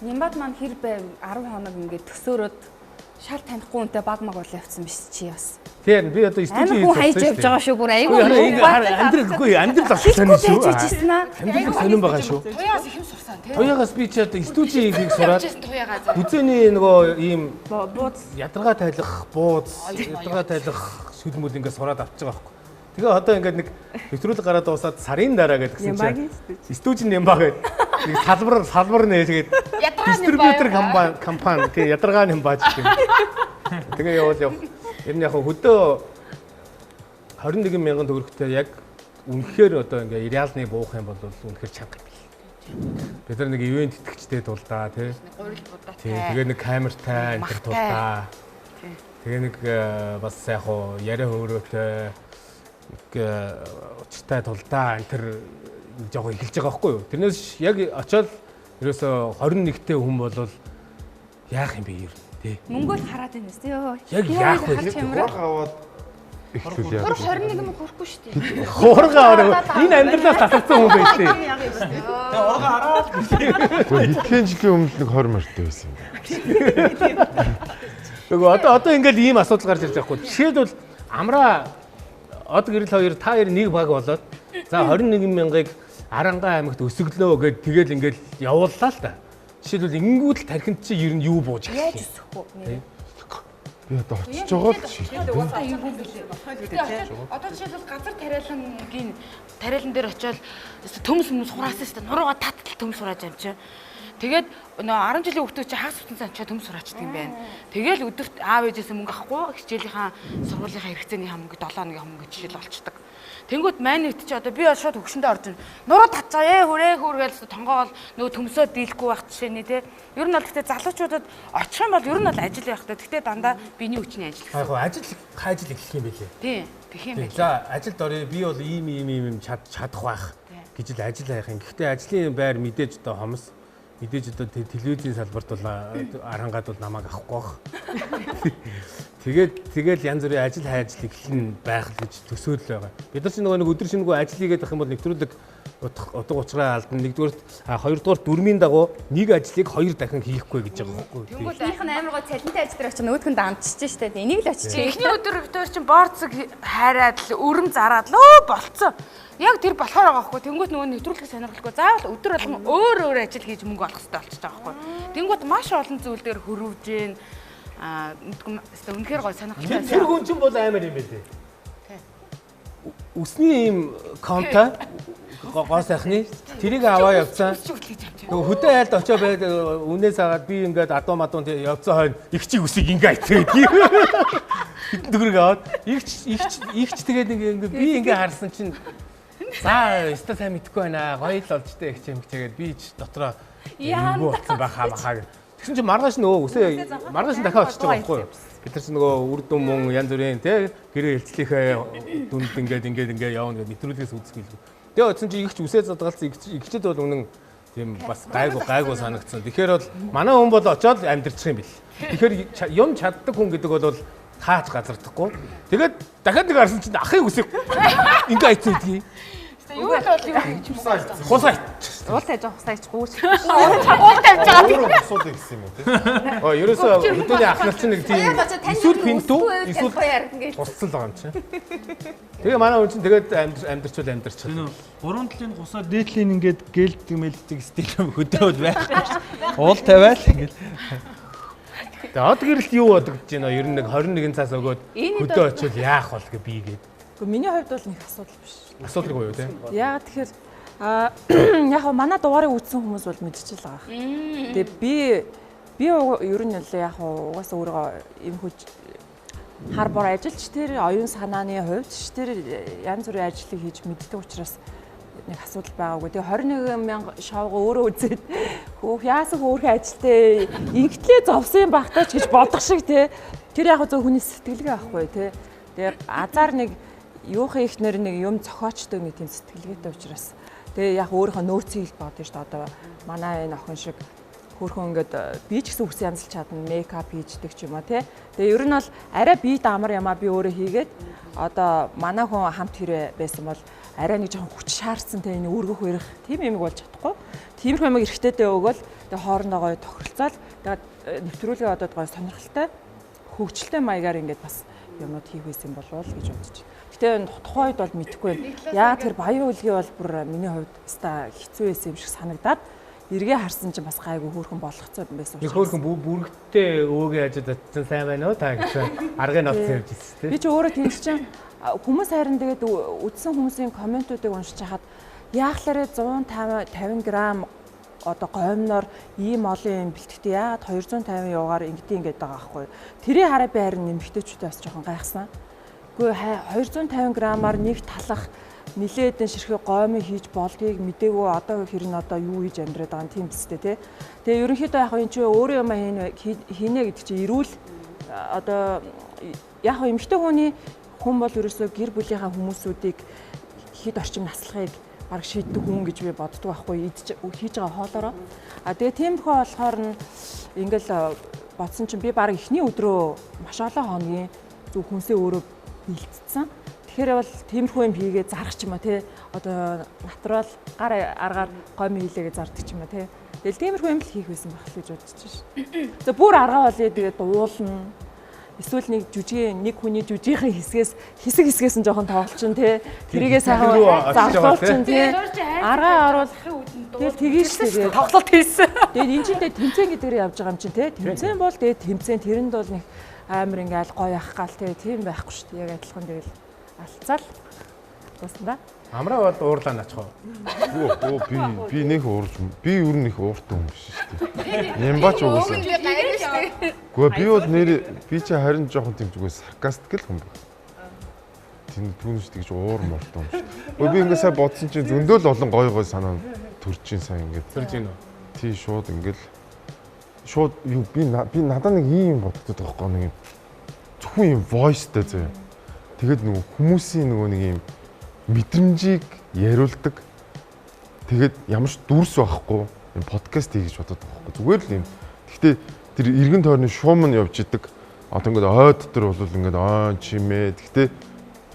Нямбат маань хэр байв 10 хоног ингээд төсөөрөд шал танихгүй үнтэй баг маг бол явцсан биш чи бас. Тийм би одоо студид хүн хайж явж байгаа шүү бүр айгүй. амьдрал засчихсан шүү. Амьдрал сонирн байгаа шүү. Туяагаас их юм сурсан тий. Туяагаас би чи одоо студид хийх сураад үзээний нөгөө ийм ядаргаа тайлах бууз ядаргаа тайлах шүлмөл ингээд сураад авч байгаа байхгүй. Тэгээ одоо ингээд нэг нэвтрүүлэг гараад дуусаад сарын дараа гэдгсэн чинь студийн Нямба гэдэг нэг салбар нэ тэгээд дистрибьютор компани тий ядаргаа Нямба гэх юм. Тэгээ явал ер нь яг хөдөө 21,000 төгрөгтэй яг үнэхээр одоо ингээ реалны буух юм бол үнэхээр чанга юм. Бид нар нэг ивент итгэгчтэй дулдаа тий. Тий тэгээ нэг камертай энэ дулдаа. Тэгээ нэг бас яг хуу яриа хөөрөөтэй учиртай тулдаа энэ төр жоохон эхэлж байгаа байхгүй юу. Тэрнээс яг очиод ерөөсө 21-тэй хүн бол яах юм бэ ер нь тий. Мөнгөд хараад байна үстэй ёо. Яг яах вэ? Хурга аваад эхлүүл яах. 21 мөнгө хүрэхгүй шүү дээ. Хурга аваад энэ амьдралаас татсан хүн байж тээ. Тэгээ урга хараад Гэхдээ итгэн жилийн өмнө нэг 20 морьтой байсан юм. Нөгөө одоо ингээд ийм асуудал гарч ирж байгаа хгүй. Жишээлбэл амраа од гэрэл хоёр та хоёр нэг баг болоод за 21,000-ыг Арангаа аймагт өсөглөө гэд тэгэл ингээд явууллаа л та. Жишээлбэл ингэнгүүт л тархинд чи ер нь юу бууж ирэх юм. Яаж өсөхгүй нэ. Би одоо очиж байгаа л шийдээ. Одоо жишээлбэл газар тариалан дээр очиод төмс хураасан шүү дээ. Нурууга татал төмс хурааж юм чи. Тэгээд нөө 10 жилийн хүүхдүүд чи хагас бүтэн цаачаа төмс хураачдаг юм байна. Тэгэл өдөрт аав ээжээс мөнгө авахгүй хичээлийнхаа сургуулийнхаа хэрэгцээний мөнгө 7 хоногийн мөнгө жишээл болчдаг. Тэнгүүд маань нэгт чи одоо би шууд хөвгшөндөө орж ин. Нуруу татцаа хүргээл тонгоол нөгөө төмсөө дийлэхгүй байх жишээний те. Ер нь бол гэхдээ залуучуудад очих юм бол ер нь бол ажил байх та. Гэхдээ дандаа биений хүчний ажил. Ажил эхлэх юм билээ. Тийм. Тэгэх юм байна. За ажилд орё би бол ийм чадах байх гэж л ажил хайх юм. Гэхдээ ажлын байр мэдээж одоо хомс мэдээж одоо телевизийн салбарт бол Арангад бол намайг авахгүй байх. Тэгээд янз бүрийн ажил хайж эхлэн байх гэж төсөөлөл байгаа. Бид нар ч нөгөө нэг өдөр шинэгүй ажил хийгээд байх юм бол нэвтрүүлэг утга учраа алдан нэгдүгээр хоёрдугаар дүрмийн дагуу нэг ажлыг хоёр дахин хийхгүй гэж байгаа байхгүй. Тэнгүүд нь амар гоо цалинтай ажил дээр очиж нөгөөдгөнд амтчихж штэ. Энийг л очиж. Эхний өдөр дээр чинь борцог хайраад л өрөм зараад л өө болцсон. Яг тэр болохоор байгаа байхгүй. Тэнгүүд нөгөө нэвтрүүлэг сонирхолгүй заавал өдөр болгон өөр ажил хийж мөнгө олох хэрэгтэй болчихж байгаа байхгүй. Тэнгүүд маш олон зүйл дээр хөрвж гин мэдгүй үнэхээр гоё сонирхолтой. Тэр хүн чинь бол амар юм байлээ. Үсний ийм конта гоо сайхны тэрийг аваа явцсан. Нөгөө хөдөө айлд очоо байд үнээс агаад би ингээд адуу мадуун явцсан хойно игчийг үсийг ингээ ицгээд хитэн төгрөг аваад игч тэгээд ингээд би ингээ харсан чинь за өстө сайн мэдгүй байна. Гоё л олж тээ их юм тэгээд би ч дотроо юу болсон байхаа махаа. Тэгсэн чинь маргааш нөгөө маргааш дахиад очиж байгаа байхгүй юу? Бид нар чинь нөгөө үр дүн мөн янз бүрийн тий гэрээ хэлцлийнхээ дүнд ингээд явна гэдэг нэвтрүүлгээс үзсгэлгүй. Тэгээ очсон чинь игч үсээ задгалсан игчэд бол үнэн тийм бас гайгүй санагдсан. Тэгэхээр бол манай хүн бол очоод амьдрчих юм бил. Тэгэхээр юм чаддаг хүн гэдэг бол таач газардахгүй. Тэгээд дахиад нэг харсан чинь ахыг үсээ ингээ айцуудгий. Юу л бол юу гэж юм бол. Хусаа. Уул тайж хусаач гууш. Уул тавьж байгаа. Өөрөө босоод гэсэн юм уу тий? Ерөөсөө хөдөөний ахнаар чинь нэг тийм эсвэл пинтүү эсвэл тусцсан л байгаа юм чинь. Тэгээ манай хүн чинь тэгээд амьдрчул. Гурван талын гусаа дээдлийн ингээд гэлдэг мэлдэг стил хөдөөд байхгүй шүү. Уул тавиал ингээд. Тэгээ од гэрэлт юу бодог гэж байна? Ер нь нэг 21 цаас өгөөд хөдөө очивол яах бол гэ би гээд. Гэхдээ миний хувьд бол нэг асуудал биш. Асуудалгүй юу те? Яа тэгэхээр яг манай дугаарыг үзсэн хүмүүс бол мэдчихэл байгаа. Тэгээ би ер нь л яг угаасаа өөрөө юм хүч хар бор ажилч тэр оюун санааны хувьд тэр янз бүрийн ажлыг хийж мэддэг учраас нэг асуудал байгаагүй. Тэгээ 21,000 шавга өөрөө үзээд яасан хөөрхөн ажилтээ ингээдлээ зовсон багтаач гэж бодох шиг те. Тэр яг зөв хүний сэтгэлгээ авахгүй те. Тэгээ азар нэг юухан ихнэр нэг юм цохоочтой нэг тийм сэтгэлгээтэй учраас тэгээ яг өөрийнхөө нөөцийг л бодсон шүү дээ. Одоо манай энэ охин шиг хөөрхөн ингээд би ч гэсэн үс янзлж чадна, мейкап хийждэг ч юм аа тий. Тэгээ ер нь бол арай бие даамар ямаа би өөрөө хийгээд одоо манай хүн хамт хэрэг байсан бол арай нэг жоохон хүч шаардсан тий энэ өргөх өрөх тийм юм болж чадахгүй. Тиймэрхүү юм эргэжтэйдээ өгөөл тэгээ хоорондоо гоё тохиролцоол тэгээ нэвтрүүлгээ одоо гоё сонирхолтой хөгжилтэй маягаар ингээд бас юмнууд хийх байсан болов гэж бодож байна. Гэтэ тухайн үед бол мэдэхгүй байна. Яагаад тэр баян үлгий бол бүр миний хувьд ста хэцүү байсан юм шиг санагдаад эргээ харсан чинь бас гайгүй хөөрхөн болгоцоод байсан. Нэг хөөрхөн бүрэгтэй өөгээ ажид татсан сайн байна уу та гэсэн аргыг ноцсон явж ирсэн тийм. Би ч өөрөө тийм чинь хүмүүс харин тэгээд үдсэн хүмүүсийн комментуудыг уншиж хахад яахлаарэ 150 г одоо гомноор ийм олон юм бэлтгэдэг яагаад 250 явгаар ингээд байгаа байхгүй. Тэрийг хараа би харин нэмэгтэйчүүдээ бас жоохон гайхсан. Гэхдээ 250 г-аар нэг талах нилээдэн ширхэг гомыг хийж болдгийг мдээгүй одоо хэр нь одоо юу хийж амьдраад байгаа юм тийм биз дээ. Тэгээ ерөнхийдөө яг энэ чи өөрөө юм хийнэ гэдэг чи эрүүл одоо яг эмэгтэй хүн бол ерөөсөө гэр бүлийнхаа хүмүүсүүдийг хэд орчим наслахыг баг шийддэг хүн гэж би боддог байхгүй хийж байгаа хоолоороо. Тэгээ тиймэрхүү болохоор нь ингээл бодсон чинь би баг эхний өдрөө маш олон хоногийн зөв хүнсээ өөрөө бэлтцсэн. Тэгэхээр бол тиймэрхүү юм хийгээ зарах ч юм а тий одоо натурал гар аргаар гомь хийлээгээ зардаг ч юм а тий. Тэгэл тиймэрхүү юм л хийх байсан байх л гэж бодож байна. За бүр аргаа болъё тэгээд уулна. Эсвэл нэг хүний жүжигхэн хэсгээс нь жоохон тоглолчин тий. Тэрийгээ сайхан зарлуулчин тий. Аргаа оруулах тэгэл тгийж тэгээд тоглолт хийсэн. Тэгээд энэ чинь тэмцээн гэдгээр явж байгаа юм чинь тий. Тэмцээн бол тэгээд тэмцээн тэрэнд бол нэг амар ингээл гоё ах гал тий. Тийм байхгүй шүү дээ. Яг адилхан тэгэл алцаал дуусна да. Амраа бол уурлаа наачхаа. Би нэг уурж би юу нэг ууртай юм биш шүү дээ. Нямбач уусаа. Гэхдээ би бол би чи харин жоохон тэмцгүй саркастик л хүн байна. Тийм түүнш тэгж уур мортой юм шүү. Гэхдээ би ингээ сайн бодсон чинь зөндөөл олон гой санаа төрж ин сайн ингээ. Төрж ин үү? Тий шууд ингээл шууд юу би надад нэг ийм боддог байхгүй нэг юм зөвхөн юм voiceтэй зөө. Тэгээд нөгөө хүмүүсийн нөгөө нэг юм мэдрэмжийг яриулдаг. Тэгээд ямар ч дүрс байхгүй юм подкаст хийж бодоод байгаа байхгүй. Зүгээр л юм. Гэхдээ тэр эргэн тойрны шуум нь явж идэг. Одоо ингээд ой дотор бол ингээд чимээ. Гэхдээ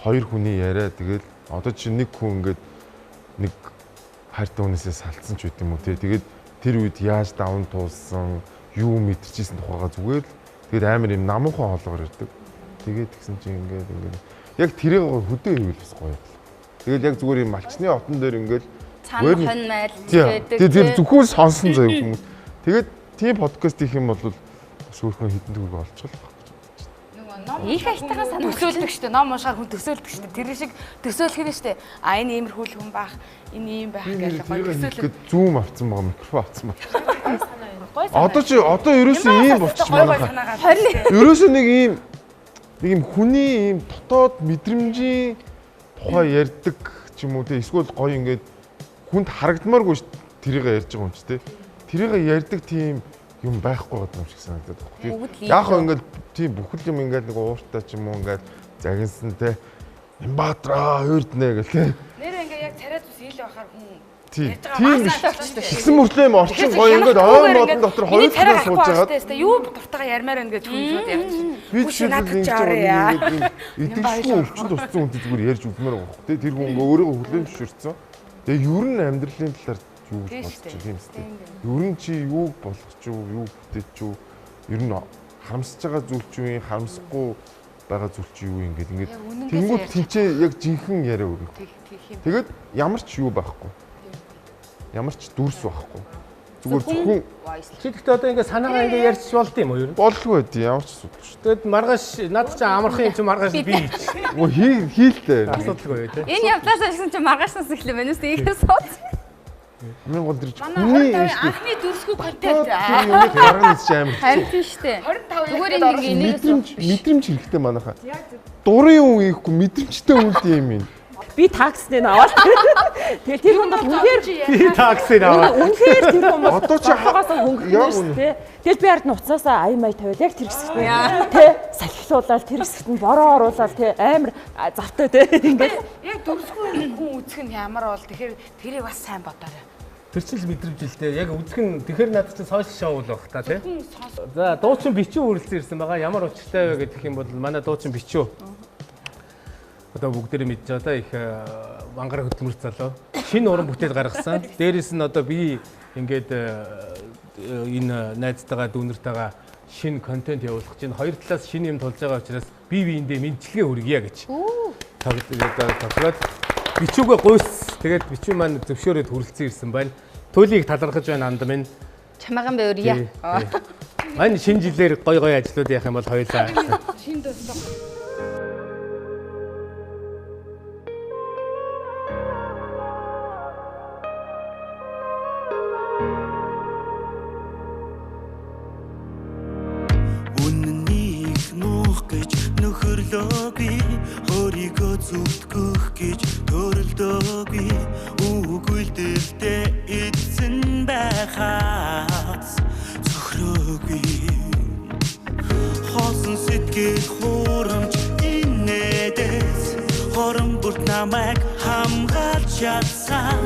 хоёр хүний яриа тэгээд одоо чи нэг хүн ингээд нэг хайртай хүнээсээ салцсан ч үт юм уу те. Тэгээд тэр үед яаж даван туулсан, юу мэдчихсэн тухайгаа зүгээр л тэгээд амар юм намуухан хоолгоор ирдэг. Тэгээд тэгсэн чи ингээд яг тэрийг хөдөө хийвэл бас гоё. Тэгэл яг зүгээр юм малчны отон дээр ингээл цаана хон майл гэдэг. Тэр зөвхөн сонсон заяа хүмүүс. Тэгээд тийм подкаст хийх юм бол бас өөрхөн хитэн төгрөг олчихлоо. Их айтайхан санаа төсөөлдөг штэ. Ном уншаар хүн төсөөлдөг штэ. Тэр шиг төсөөлөх нь штэ. Энэ иймэрхүү хүн баах, энэ ийм байх гэж гоё төсөөлөд. Зүүм авцсан байгаа микрофон авцсан байна. Одоо ерөөсөө ийм болчих манайхаа. Ерөөсөө нэг ийм хүний ийм дотоод мэдрэмжийн тухай ярьдаг ч юм уу те эсвэл гоё ингээд хүнд харагдмааргүй ш тэрийг ярьж байгаа юм чи те. Тэрийг ярьдаг тийм юм байхгүй гэдэг юм шиг санагдаад байна. Яг хөө ингээд тийм бүхэл юм ингээд нэг ууртай ч юм уу ингээд загинсан те. Имбатраа хөрднэ гэл те. Нэр ингээд яг царай зүс ийл байхаар хүн тийм гэсэн мөртлөө юм орчин гоё ингээд ой модон дотор хоёр талаас сууж байгаа. Юу дуртайгаа ярьмаар байна гэж хүн шууд явчихсан. Би ч идэвхтэй өвчин туссан үнтэй зүгээр ярьж үгмээр байгаа. Тэгээ тэр хүн өөрийгөө хүлээн зөвшөөрсөн. Тэгээ ер нь амьдралын талаар юу бодчих юм бэ? Ер нь чи юу болгоч юу, юу бүтээч юу? Ер нь харамсаж байгаа зүйл ч юу, харамсахгүй байгаа зүйл ч юу ингээд тэнгууд тийчээ яг жинхэнэ яриа өргөх. Тэгээд ямар ч юу байхгүй. Ямар ч дүрс байхгүй. Зүгээр зөвхөн чи гэхдээ одоо ингээд санаагаа ингээд ярьж болд юм уу ер нь? Болгүй дээ ямар ч асуудал шүү. Тэгэд маргааш над чи амархан юм чи маргааш би хийч. Оо хийлтэй. Асуудалгүй тий. Энэ явдлаас ирсэн чи маргаашнаас эхлэв байна үстэй ихээ сууц. Мен гол дэрч хүний анхны дүрсгүй контент. Гаргаж амар. Харин штэ. 25 зүгээр нэг энэс мэдрэмж хэрэгтэй манайхаа. Дурын үн ийхгүй мэдрэмжтэй үнд юм юм. Би таксид аваад тэгэл тэр хүн бол үнээр би таксид аваад үнээр тэр хүн бол одоо чи хаагаас хөнгөн тэгэл би ард нь уцаасаа ая май тавиал яг тэр хэсэгт тэ салхилуулаад тэр хэсэгт нь бороо оруулаад тэ амар завтай тэ ингээд яг дүрсгүй хүн үзэх нь ямар бол тэгэхээр тэрийг бас сайн бодоорой. Тэр чинь мэдрэмж л дээ. Яг үзэх нь тэгэхээр надад чинь сошиал шоу л баг та тий. За дуучин бичүү үргэлжлэн ирсэн байгаа. Ямар учиртай вэ гэх юм бол манай дуучин бичүү. Одоо бүгдээрээ мэдж байгаа их мангар хөдөлмөрч залуу. Шинэ уран бүтээл гаргасан. Дээрээс нь одоо би ингээд энэ найзтайгаа дүүнэртэйгээ шинэ контент явуулах чинь хоёр талаас шинэ юм тулж байгаа учраас бие биендээ мэдчилгээ хүргье гэж. Тэгээд бичүүгээ гуйс. Тэгээд бичүү маань зөвшөөрөөд хүрэлцэн ирсэн байна. Төлийг талархаж байна анд минь. Чамаахан бэвэрья. Мань шинэ жилээр гой ажлууд яах юм бол хоёулаа. Шинэ дөсөө. Өөрийгөө зүтгэх гэж төрөлдөөгүй үгүйлдэлтэй эзэн байхаас цохроогүй хосон сэтгэл хурамч инээдээс хорон бүрт намайг хамгаалж чадсан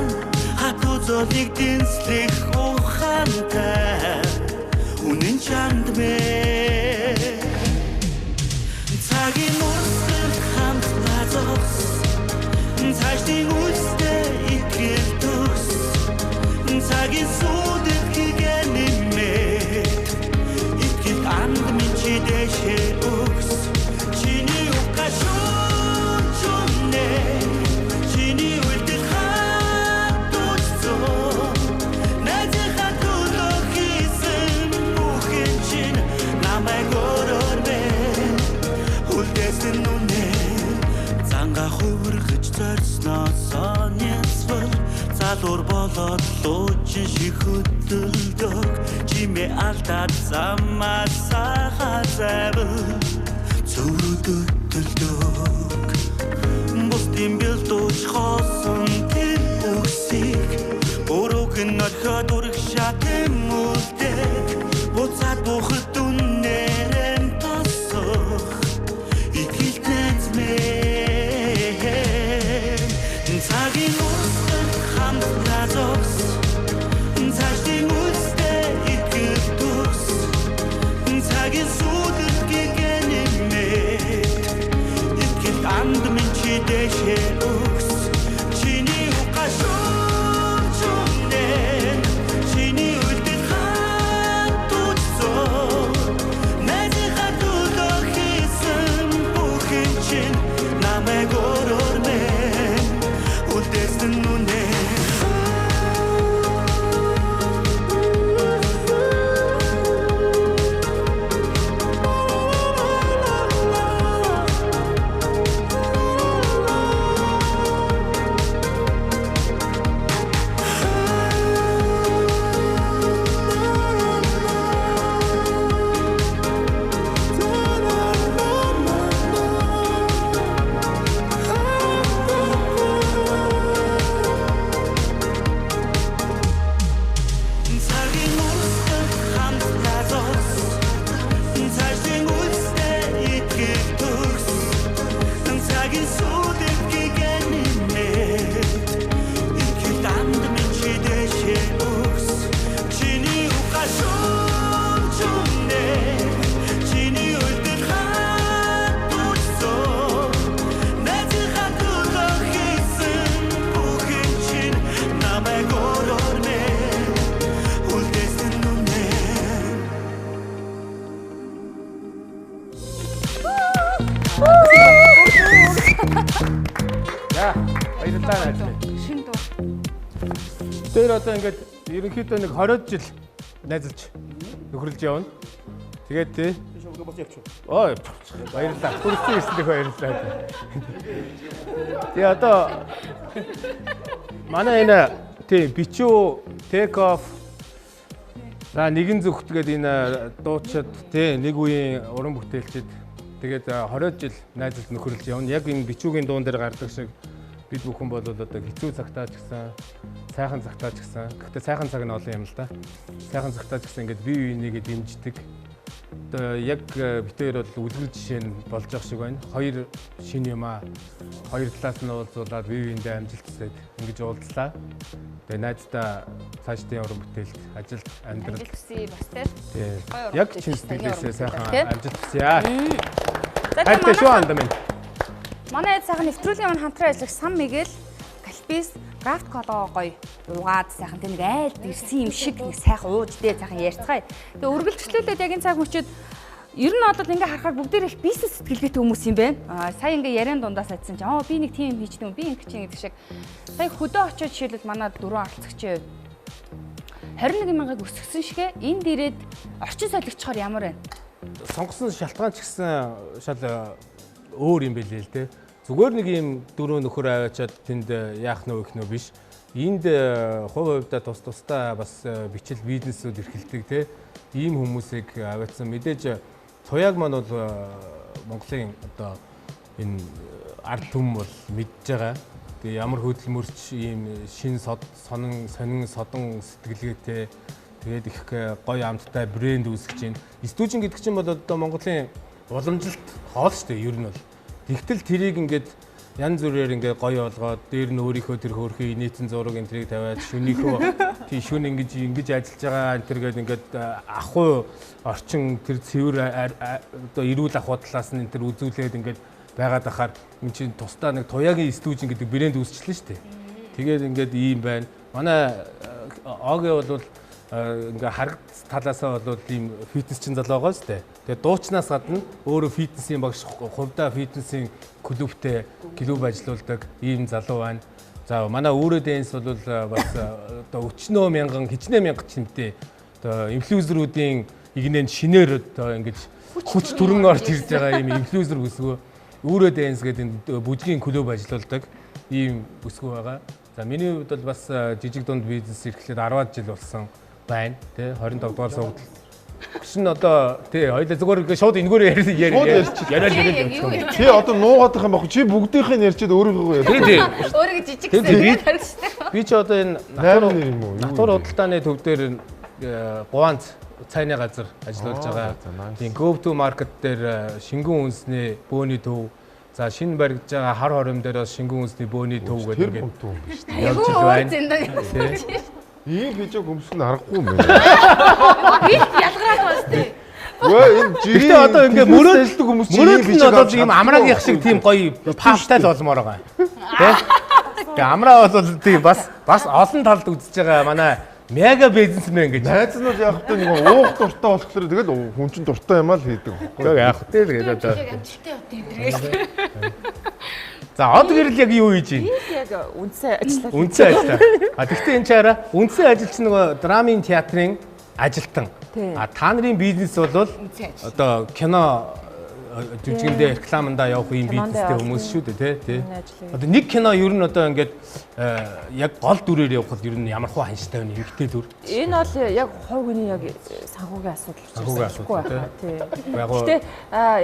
хатуу золиг дэнслэх ухаантай үнэн чанд мэ цагийн урсгал хамт назос цаашдын үлстэй итгэл төгс цагийн сүдэт хигэнэмэт итгэл анд минь чи дэшээ өгс чиний укашун чунэ чиний үлдэл хатуцоо найзын хатулох хийсэн бүхэн чин намайг өрөөрмэ үлдээсэн үнэ занга хувиргаж зорьсноос оньсвол залуур болоод луучин шиг хөдөлдөг чимээ алдаад замаасаа хазайвал цөврөдөлдөг бусдын бэлдууч хоосон тэр үсийг бурууг нь орхиод үрэх шатэн үлдэх буцаад бухад үнээрэн тосох итгэлтэнц мэ цагийн урсгал хамт назос цаашдын үлстэй итгэл төгс цагийн сүдэт гэгэнэмэт итгэл анд минь чи дэшээ өгс чиний укашун чунэ чиний үлдэл хатуцоо найзын хатулох хийсэн бүхэн чин намайг өрөөрмэ үлдээсэн үнэ Тэр одоо ингээд ерөнхийдөө нэг 20 жил найзалж нөхөрлж явна. Тэгээд тий. Ой баярлалаа. Хүрсэн ирсэндээ баярлалаа. Тэгээ одоо манай энэ тий бичүү take off за нэгэн зүгт гээд энэ дуучид тий нэг үеийн уран бүтээлчд тэгээд 20 жил найзалж нөхөрлж явна. Яг энэ бичүүгийн дуун дээр гардаг шиг бид бүхэн бол одоо хэцүү цагтаа ч гэсэн сайхан цагтаа ч гэсэн гэхдээ сайхан цаг нь олон юм л да. Сайхан цагтаа ч гэсэн ингээд бие биенийгээ дэмждэг. Одоо яг битээр бол үлгэр жишээ нь болж байгаа шиг байна. Хоёр шинэ юм аа. Хоёр талаас нь уулзуулаад бие биендээ амжилт хүсээд ингэж уулзлаа. Тэгээ найздаа цаашдын уран бүтээлд ажилд амьдрал амжилт хүсье бас тийм. Яг чин сэтгэлээсээ сайхан амжилт хүсье. Хайртай шүү андам минь. Манай сайхан нэвтрүүлгийн маань хамтран ажиллах Сан Мигэл Калбис крафт колоо гоё уугаад сайхан тэ нэг айлд ирсэн юм шиг нэг сайхан ууж дээ сайхан ярьцгаая. Тэгээ үргэлжлүүлээд яг энэ цаг мөчид ер нь одоо ингээ харахаар бүгдээр их бизнес сэтгэлгээтэй хүмүүс юм байна. Сая ингээ яриан дундаас айтсан чи би нэг тийм хийчтэй юм би ингэ чинь гэдэг шиг. Сая хөдөө очиод жишээлбэл манай 4 оролцогчийн 21,000-ыг өсгсөн шигэ энд ирээд орчин солигчоор ямар байна? Сонгосон шалтгаан ч гэсэн шал өөр юм билээ л дээ. Зүгээр нэг юм дөрөв нөхөр аваачаад тэнд яах нөө их нөө биш. Энд хувь хувьдаа тусдаа бас бичил бизнесүүд эрхэлдэг те. Ийм хүмүүсийг аваачсан мэдээж туяаг маань бол Монголын одоо энэ ард түмэн бол мэдж байгаа. Тэгээ ямар хөдөлмөрч ийм шин сонин содон сэтгэлгээтэй тэгээд их гоё амттай брэнд үүсгэж байна. Стужин гэдэг чинь бол одоо Монголын уламжилт хоол шүү дээ ер нь бол. Тэгтэл тэрийг ингээд янз бүрээр ингээд гоё болгоод дээр нь өөрийнхөө тэр хөөрхий нийтэн зураг энэ тэрийг тавиад шөнийхөө тий шүн ингэж ажиллаж байгаа энэ тэргээд ингээд ахуй орчин тэр цэвэр одоо эрүүл ахуй талаас нь энэ тэр үзүүлээд ингээд байгаад ахаар энэ чинь тусдаа нэг туяагийн стужин гэдэг брэнд үүсчихлээ шүү дээ. Тэгээд ингээд ийм байна. Манай Огийн бол ингээ харагц талаасаа бол ийм фитнес чин залуу байгаа шүү дээ. Тэгээ дуучнаас гадна өөрөө фитнесийн багш хувьдаа фитнесийн клубтэй клуб ажиллаулдаг ийм залуу байна. За манай өөрөө дэнс бол бас одоо өчнөө мянган хичнээн мянга чинтэй одоо инфлюенсеруудын игнэнд шинээр одоо ингэж хүч төрөн орж ирж байгаа ийм инфлюенсер өсгөө өөрөө дэнс гэдэг бүжгийн клуб ажиллаулдаг ийм өсгөө байгаа. За миний хувьд бол бас жижиг дунд бизнес эрхлээд 10-аад жил болсон байна тий 25 дугаар суугдал. Гүшин одоо тий хоёул зүгээр шууд энэгээр яриад Чи одоо нуугаад байгаа юм баг. Чи бүгдийнх нь ярьчихэд өөрийгөө яа. Тий. Өөрийгөө жижиг гэсэн. Би ч одоо энэ натур худалдааны төв дээр Гуанз цайны газар ажиллаж байгаа. Тийм Go to market дээр шингэн үндэсний бөөний төв. За шинэ баригдаж байгаа хар хором дээр бас шингэн үндэсний бөөний төв гэдэг ингээд явж байна. Ийм хийж өмсөх нь аргагүй юм байна. Би ялгараад байна тий. Өө энэ жирийн одоо ингээ мөрөөдөлдөг хүмүүс чинь ийм хийж байгаа ийм амраагийн шиг тийм гоё паптай л болмоор байгаа. Тэ? Тэгээ амраа бол тийм бас олон талд үзэж байгаа манай мега бизнесмен гэж. Найз нь яг хөтэ нэг уух дуртай болохоор тэгэл хүн чинь дуртай юм аа л хийдэг. Яг яах вэ тэгээд одоо. За одоо гэрэл яг юу хийж байна? Яг үндсэн ажиллаа. Үндсэн ажиллаа. Тэгвэл энэ чаараа үндсэн ажилч нөгөө драмын театрын ажилтан. Та нарын бизнес бол одоо кино жүжигэндээ рекламандаа явах ийм бизнестэй хүмүүс шүү дээ тий. Одоо нэг кино ер нь одоо ингээд яг гол дүрээр явхад ер нь ямар хуу ханштай байна эмгтэй дүр. Энэ бол яг хувь хүний яг санхүүгийн асуудал. Санхүүгийн асуудал тий. Гэтэ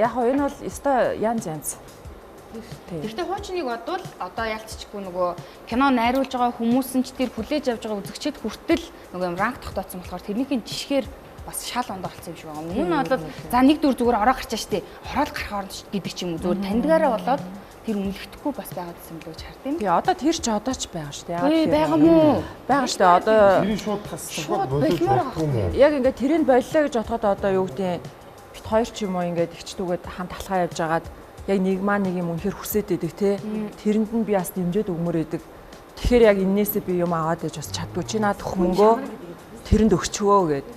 яг энэ бол өстой янз. Гэхдээ хуучныг бодвол одоо ялцчихгүй нөгөө кино найруулж байгаа хүмүүс нь ч тэр хүлээж авж байгаа үзэгчид хүртэл нөгөө юм ранк тогтооцсон болохоор тэрнийхээ жишгээр бас шал ондоо болсон юм шиг байгаа. Өмнө нь бол за нэг дүр зүгээр ороо гарчаа штэ. Ороод гарах оронд гэдэг ч юм уу зүгээр тандгаараа болоод тэр үнэлэхдэггүй бас байгаад байсан юм л гэж хардсан. Тий одоо тэр ч одоо ч байгаа штэ. Яагаад байгаа мó? Байгаа штэ одоо тэрийг шууд тасчихсан. Яг ингээд тэрийг боллоо гэж бодоход одоо юу гэдэг бит хоёр ч юм уу ингээд ихчдүүгээд хамт алхаа явж агаад яг нэг маа нэг юм үнэхэр хүсээд идэг те тэрэнд нь би бас дэмжиж өгмөр идэг. Тэгэхээр яг энээсээ би юм аваад иж бас чаддгүй чи наад хөнгөө тэрэнд өгчвөө гэд.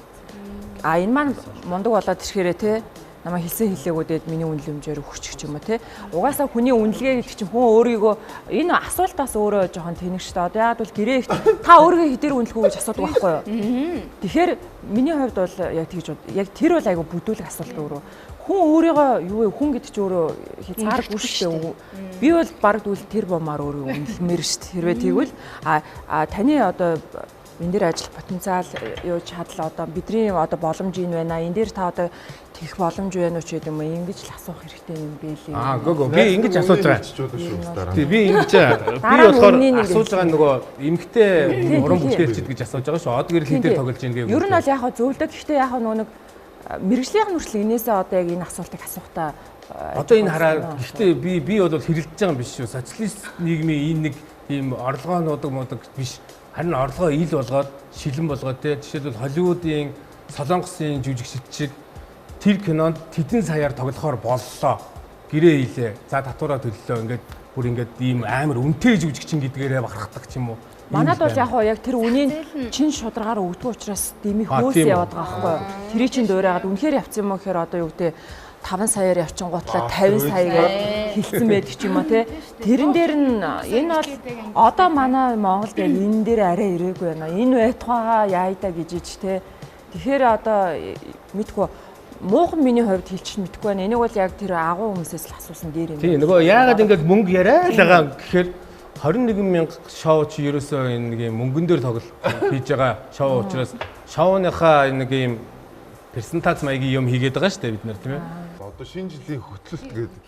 А энэ маань мундаг болоод ирэхээрээ те намайг хэлсэн хэлээгүүдэд миний үнэлэмжээр өгчих ч юм уу те. Угаасаа хүний үнэлгээ гэдэг чинь хүн өөрийгөө энэ асуултаас өөрөө жоохон тэнэг штэ. Одоо яг бол гэрээ их та өөрийгөө хэдэр үнэлэх үү гэж асуудаг байхгүй юу? Тэгэхээр миний хувьд бол яг тэгж яг тэр бол айгу бүдүүлэг асуулт өөрөө. Хүн өөрийгөө юу вэ? Хүн гэдэг чинь өөрөө хязгааргүй шүү дээ. Би бол баг дүүл тэр бомаар өөрийгөө үнэлмээр шүү дээ. Хэрвээ тэгвэл таны одоо энэ дээр ажиллах потенциал юу чадал одоо бидний одоо боломж юм байна. Энэ дээр та одоо тэгэх боломж байна уу ч гэдэг юм уу ингэж л асуух хэрэгтэй юм байлээ. Гөө би ингэж асууж байгаа. Би ингэж би болохоор асууж байгаа нөгөө эмгтэй уран бүтээлчд гэж асууж байгаа шүү. Одоо гэр хинтээр тоглож ийн гэв. Ер нь бол яг зөвлөдөг. Гэхдээ яг нөгөө нэг мэрэгжлийн нүртэл энээсээ одоо яг энэ асуултыг асуухтаа одоо энэ хараа гэхдээ би бол хэрэлдэж байгаа юм биш шүү. Социалист нийгмийн энэ нэг ийм орлогоонууд биш. Харин орлогоо ил болгоод шилэн болгоод те жишээлбэл Холливуудын Солонгосын жүжигчид шиг тэр кинонд тэдэн саяар тоглохоор боллоо гэрээ хийлээ. За татвараа төллөө. Ингээд бүр ингээд ийм амар үнэтэй жүжигчин гэдгээрээ бахархдаг ч юм уу. Манайд бол яг тэр үнийн чин шударгаар өгдөг учраас дими хөөс яваад байгаа байхгүй юу. Тэрий чин дуурайгаад үнэхээр явцсан юм уу гэхээр одоо юу гэдэг 5 саяар явчихгоотлаа 50 саягаар хилцсэн байдаг ч юм уу те. Тэрэн дээр нь энэ бол одоо манай Монголд яг энэ дээр арай ирээгүй байна. Энэ байтугаагаа яайда гэж ич те. Тэгэхээр одоо мэдгүй муухан миний хувьд хэлчих мэдгүй байна. Энийг бол яг тэр агуу хүмүүсээс л асуусан дээр юм. Тийм нөгөө яагаад ингээд мөнгө яриа л байгаа гэхээр 21,000 шоу чи ерөөсөө нэг юм мөнгөн дээр тоглох хийж байгаа шоу учраас шоуныхаа нэг юм персентаж маягийн юм хийгээд байгаа шүү дээ бид нар тийм ээ. Одоо шинэ жилийн хөтлөлт гэдэг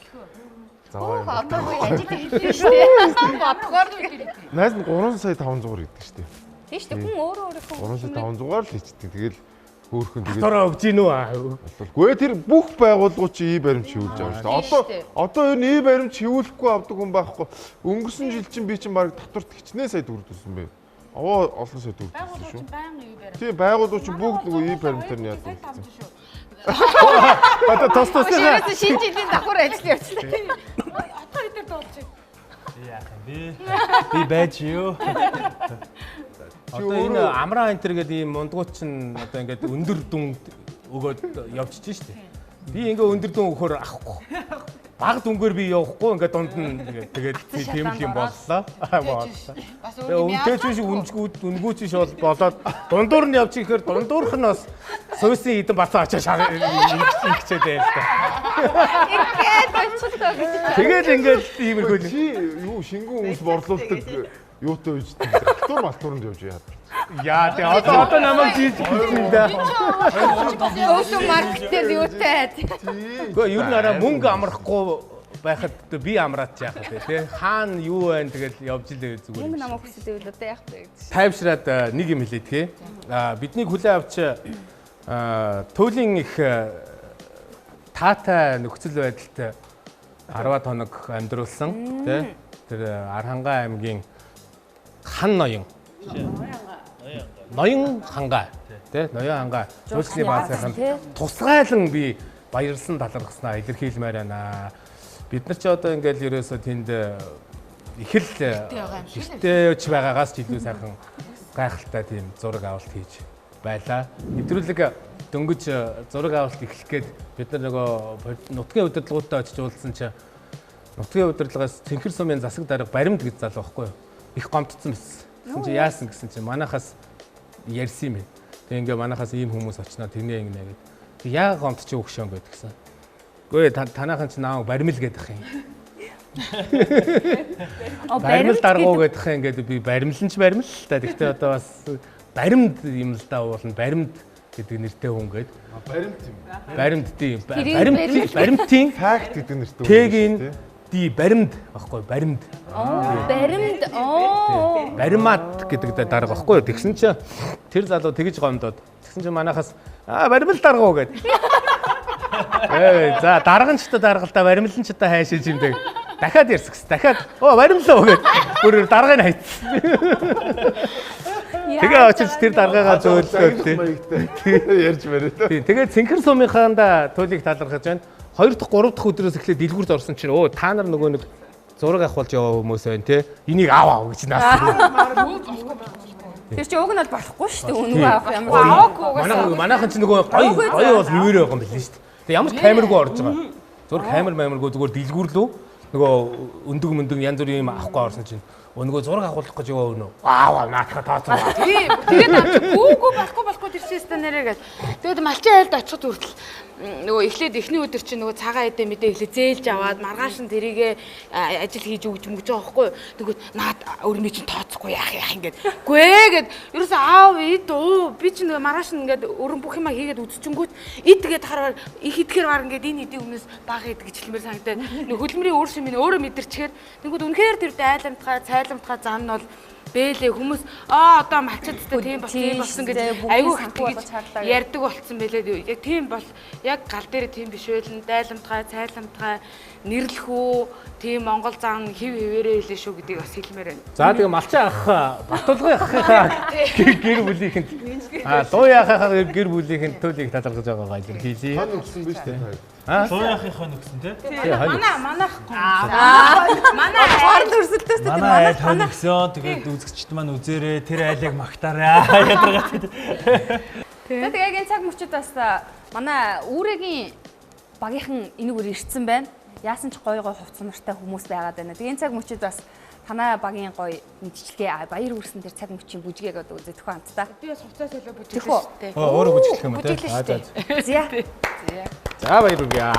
заваа юм. Одоо ажил хийлээ шүү дээ. Бодгоор л хэлээ. Найз нь 3 сая 500 гэдэг шүү дээ. Тийм шүү дээ. Хүн өөрөө өөрийнхөө 3 сая 500-аар л хийчихдэг. Тэгэл хөөхөн тэгээд татвараа өгч гин үү? Гэхдээ тэр бүх байгууллагууд чи ий баримт хөвлөж байгаа шүү дээ. Одоо ер нь ий баримт хөвлөхгүй авдаг хүн байхгүй. Өнгөрсөн жил чинь би чинь баг татварт хичнээн сая төгрөг төлсөн бэ. Аваа олон сая төгрөг төлсөн шүү. Тийм байгууллагууд чинь бүгд нөгөө ий баримтаар нь яадаг гэсэн. Одоо тос шинэ жилийн давхар ажил явуулсан. Одоо хэдээр дуулж байна. Яах юм бэ? Би байж юу? Одоо энэ амраа энтер гэдэг ийм мундгууч нь одоо ингээд өндөр дүн өгөөд явчихж штеп. Би ингээ өндөр дүн өгөхөөр авахгүй. Баг дүнгээр би явахгүй ингээ дунд нь тэгээд тийм л юм боллоо. Бас үнтэй ч биш үнгүүч биш болоод дундуур нь явчих ихээр дундуурх нь бас суусын хідэн бацаа очиж ихчээд байл та. Тэгээд ингээд иймэрхүү чи юу шингэн хүмүүс борлуулдаг юутай үждэг. Татвар малтууранд явж яадаг. Яа тий одоо намайг жийж хэлсэн да. Өөсөө маркетер юутай. Гэхдээ ер нь арай мөнгө амрахгүй байхад би амраад яахад тий. Хаана юу байна тэгэл явж илээ зүгээр. Мөнгө намайг хүсэж байвал одоо яах вэ гэж. Тайвшраад нэг юм хэлээ тий. Бидний хүлээ авч туйлын их таатай нөхцөл байдалтай 10 хоног амьдруулсан тий. Тэр Архангай аймгийн Хан ноён хангаа тий ноён хангаа жуулчлалын баазынханд тусгайлан би баярлсан талархснаа илэрхийлмээр байна. Бид нар ч одоо ингээл ерөөсөө тэнд их л ихтэйч байгаагаас ч илүү сайхан гайхалтай тийм зураг авалт хийж байлаа. Нэвтрүүлэг дөнгөж зураг авалт эхлэх гээд бид нар нөгөө нутгийн удирдлагуудтай очиж уулзсан чинь нутгийн удирдлагаас Цэнхэр сумын засаг дарга баримт гэж залуу байхгүй юу? Их гомдсон байсан. Тэгсэн чинь яасан гэсэн чинь манайхаас ярьсан юм байна. Тэг ингээ манайхаас ийм хүмүүс очноо тэрнээ ингэнэ гэд. Тэг яа гомдч өгшөө ингээд гэсэн. Гүй танаахан ч нааг баримл гэдэг юм. Баримл даргуу гэдэг юм ингээд би баримланч баримл л та. Тэгтээ одоо бас баримд юм л да уулна. Баримд гэдэг нэртэй хүн гээд. Баримт юм. Баримт тийм. Баримтын факт гэдэг нэртэй. Тэгийн ди баримд баггүй баримд. Баримд Баримат гэдэг дарга баггүй. Тэгсэн чинь тэр залуу тэгж гомдоод. Тэгсэн чинь манайхаас баримл даргуу гээд. За дарган ч та даргалта баримлан ч та хайшиж юм дээ. Дахиад ярьсгс. Дахиад баримлаа гээд. Бүр даргыг хайцсан. Тэгээ очиж тэр даргаагаа зөөллөө тий. Ярьж мэрээ. Тий. Тэгээд Цэнхэр сумынхаанда туйлыг талархаж байна. 2 дахь 3 дахь өдрөөс эхлээд дэлгүүрд орсон чинь та нар нөгөө нэг зураг авах болж яваа хүмүүс байна тий. Энийг аваа гэж наас. Тэр чи уг нь бол болохгүй шүү дээ. Үнэгүй авах юм аваагүй. Манайхан ч нөгөө гоё бол хөвөр байгаа юм байна шүү дээ. Тэгээ ямар ч камергүй орж байгаа. Зураг камергүй зүгээр дэлгүүрлөө нөгөө өндөг янз бүрийн юм авахгүй орсон чинь нөгөө зураг авахлах гэж яваа өнөө. Наатах тооцоо. Тийм. Тэгээд гүүгүү болохгүй тэр систем нэрээ гэж. Тэгээд малчин айлд очиход хүртэл нөгөө эхлээд эхний өдөр чинь нөгөө цагаан эдээ мэдээ эхлээ зээлж аваад маргааш нь тэрийгэ ажил хийж өгч мөгж байгаа байхгүй. Тэгвэл наад өрнөө чинь тооцохгүй яах ингээд. Гүй гэд ерөөсөө аав ид би чинь нөгөө маргааш нь ингээд өрн бүх юма хийгээд үзчихэнгүүт ид тэгээд хараад их идэхээр вар ингээд энэ эдийн өмнөөс бага ид гэж хэлмээр санагдаад нөгөө хөдөлмөрийн өөр шимийн өөрөө мэдэрчгээд тэгвэл үнэхээр тэр дайламтгаа тайламтгай зан нь бол бэлээ хүмүүс одоо малчидтай тийм болсон гэж айгүй хатгий ярьдаг болцсон бэлээ. Яг тийм бол яг гал дээр тийм биш байлаа. Дайламтгай, цайламтгай, нэрлэх үү, тийм Монгол зан хев хэвээрээ хэлээ шүү гэдгийг бас хэлмээр байна. За тэгээ малчаа ах Батулгын ахыхаа гэр бүлийнхэнд дуу яхахаа гэр бүлийнхэнд төлөйг талархаж байгаагаа илэрхийлье. Хан өгсөн биз дээ. Дуу яхихаа нөхсөн тий. Манайх Хооронд өрсөлдөөс тийм манай айл хон өгсөн. Тэгээд үзэгчд маань үзээрээ тэр айлыг магтаарай. Ядаргаа тий. Тэгээд яг энэ цаг мөчид бас манай үүрэгийн багийнхан энэгээр ирсэн байна. Яасан ч гой хувцсамартай хүмүүс байгаад байна. Тэгээд энэ цаг мөчид бас танай багийн гоё мэдчилгээ баяр хүрсэн тэр цаг мөчийн бүжгээг одоо үзэх хамтдаа. Би бас хувцас солио бүжиглээ шүү дээ. Өөрөө бүжиглэх юм тий. За. За баяр хүргье.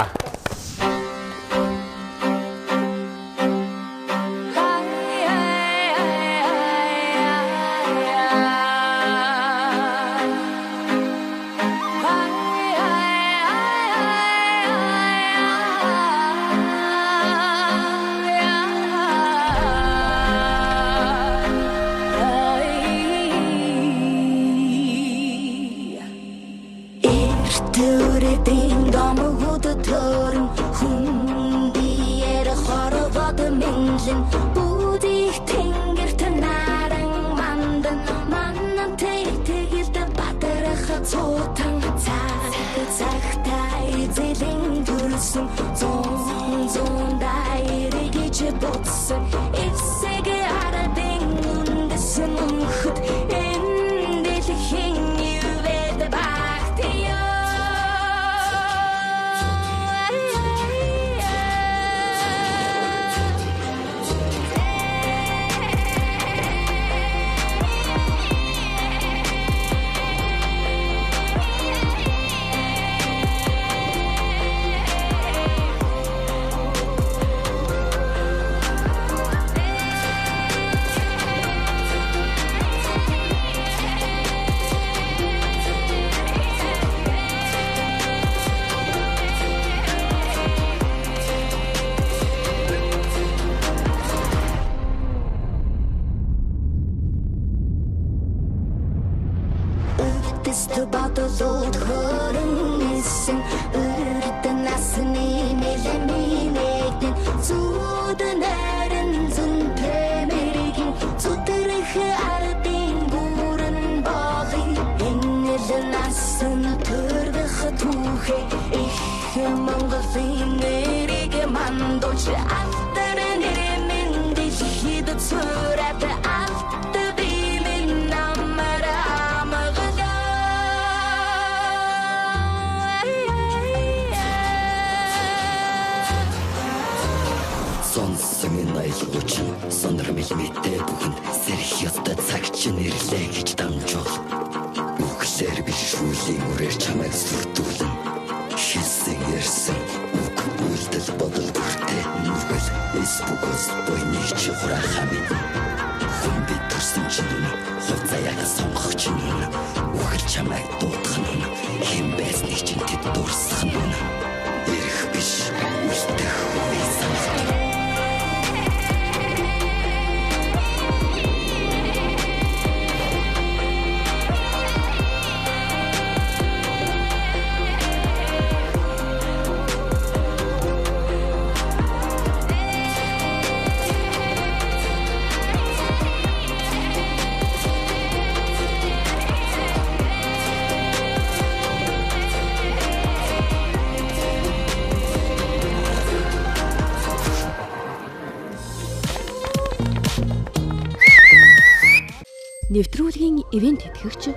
Нэвтрүүлгийн ивент тэтгэгч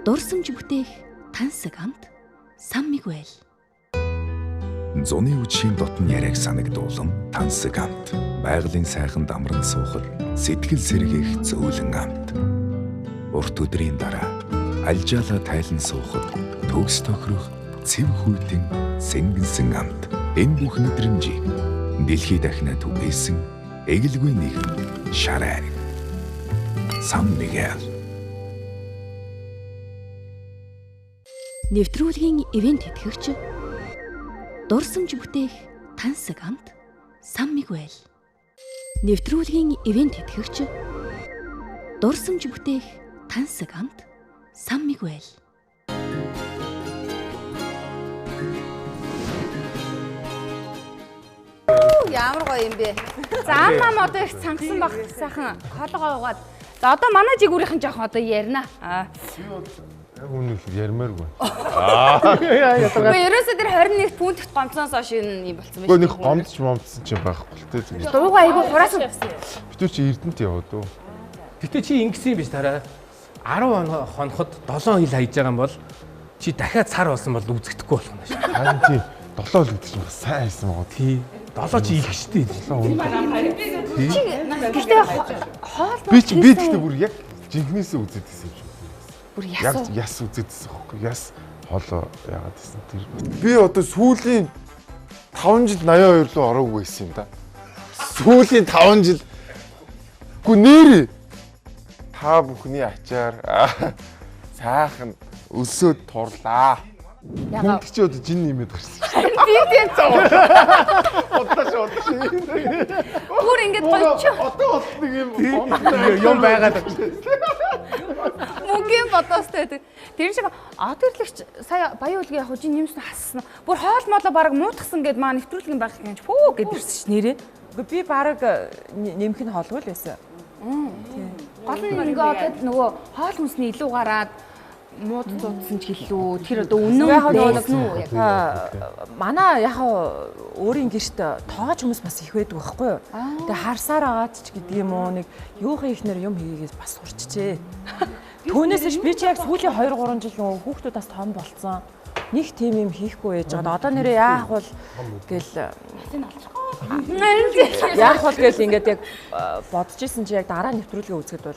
дурсамж бүтээх тансаг амт Сан Мигуэл. Зуны үдшийн дотн яриаг санагдуулам тансаг амт. Байгалийн сайхан дамран суухад сэтгэл сэргээх зөөлөн амт. Урт өдрийн дараа альжаалаа тайлан суухад төгс тохирох цэв хүйтэн сэнгэнсэн амт. Энэ бүх мэдрэмжийг дэлхий дахинаа түгээсэн эгэлгүй нэгэн шарай. Сан Мигуэл. Нэвтрүүлгийн ивент тэтгэгч дурсамж бүтээх тансаг амт Сан Мигуэл. Нэвтрүүлгийн ивент тэтгэгч дурсамж бүтээх Тансаг хамт Сан Мигуэл. Ямар гоё юм бэ. За мам одоо их цангасан баг сайхан хоолгоо угаад. За одоо манай жигүүрийнхэн жоох одоо ярина. Үнэ их ярмааргүй. Ерөөсөө тэр 21 пункт гомцоос хойш юм болсон байна. Нэг гомдч момдсон ч байхгүй л тээ. Дуугаа айгүй хураас явсан. Бид чи Эрдэнэт яваад уу. Гэтэ чи ингэсэн юм биш тараа. 10 хоноход 7 хил хайж байгаа юм бол чи дахиад сар болсон бол үзэгдэхгүй болох нь шүү. Харин тий 7 л гэдэг чинь бас сайн байсан байгаа. Тий. 7 чи их штий. 7 Гэтэ хоол би гэхдээ бүр яг жинхнээсээ үзээд байсан юм шиг. Бүр яс үзээд байсан хөөхгүй. Яс хоолоо яагаад гэсэн тэр. Би одоо сүүлийн 5 жил 82 руу ороогүй байсан юм да. Сүүлийн 5 жил гү нэр та бүхний ачаар сайхан өсөөд турлаа. Яагаад ч одоо жин нэмээд гарсан. Би тийм зов. Одоош. Бүр ингэж гоё. Одоо нэг юм байгаад. Мөнгөний бодостой. Тэр шиг аудиторлагч сая баян үлгийн яг жин нэмсэн хассан. Бүр хоол моолоо баг муутгсан гэд маа нэвтрүүлгийн баг гэж фүү гэдэрсэн ш нэрээ. Би баг нэмэх нь хоолгүй л байсан. Гол нь ингээд нөгөө хоол хүнсний илүү гараад мууд дуудсан ч гэлүү тэр одоо үнэн яг манай яг өөрийн гэрт тоож хүмүүс бас их байдаг байхгүй юу. Тэгээ харсаар агаад ч гэдэг юм уу нэг юухан ихнэр юм хийгээс бас сурчжээ. Түүнээс би ч яг сүүлийн 2 3 жил хүүхдүүд бас том болцсон. Нэг тийм юм хийхгүй байж байгаа. Одоо нэрээ яах бол гэл яах бол гэл ингээд яг бодож исэн чи яг дараа нэвтрүүлгээ үзэхэд бол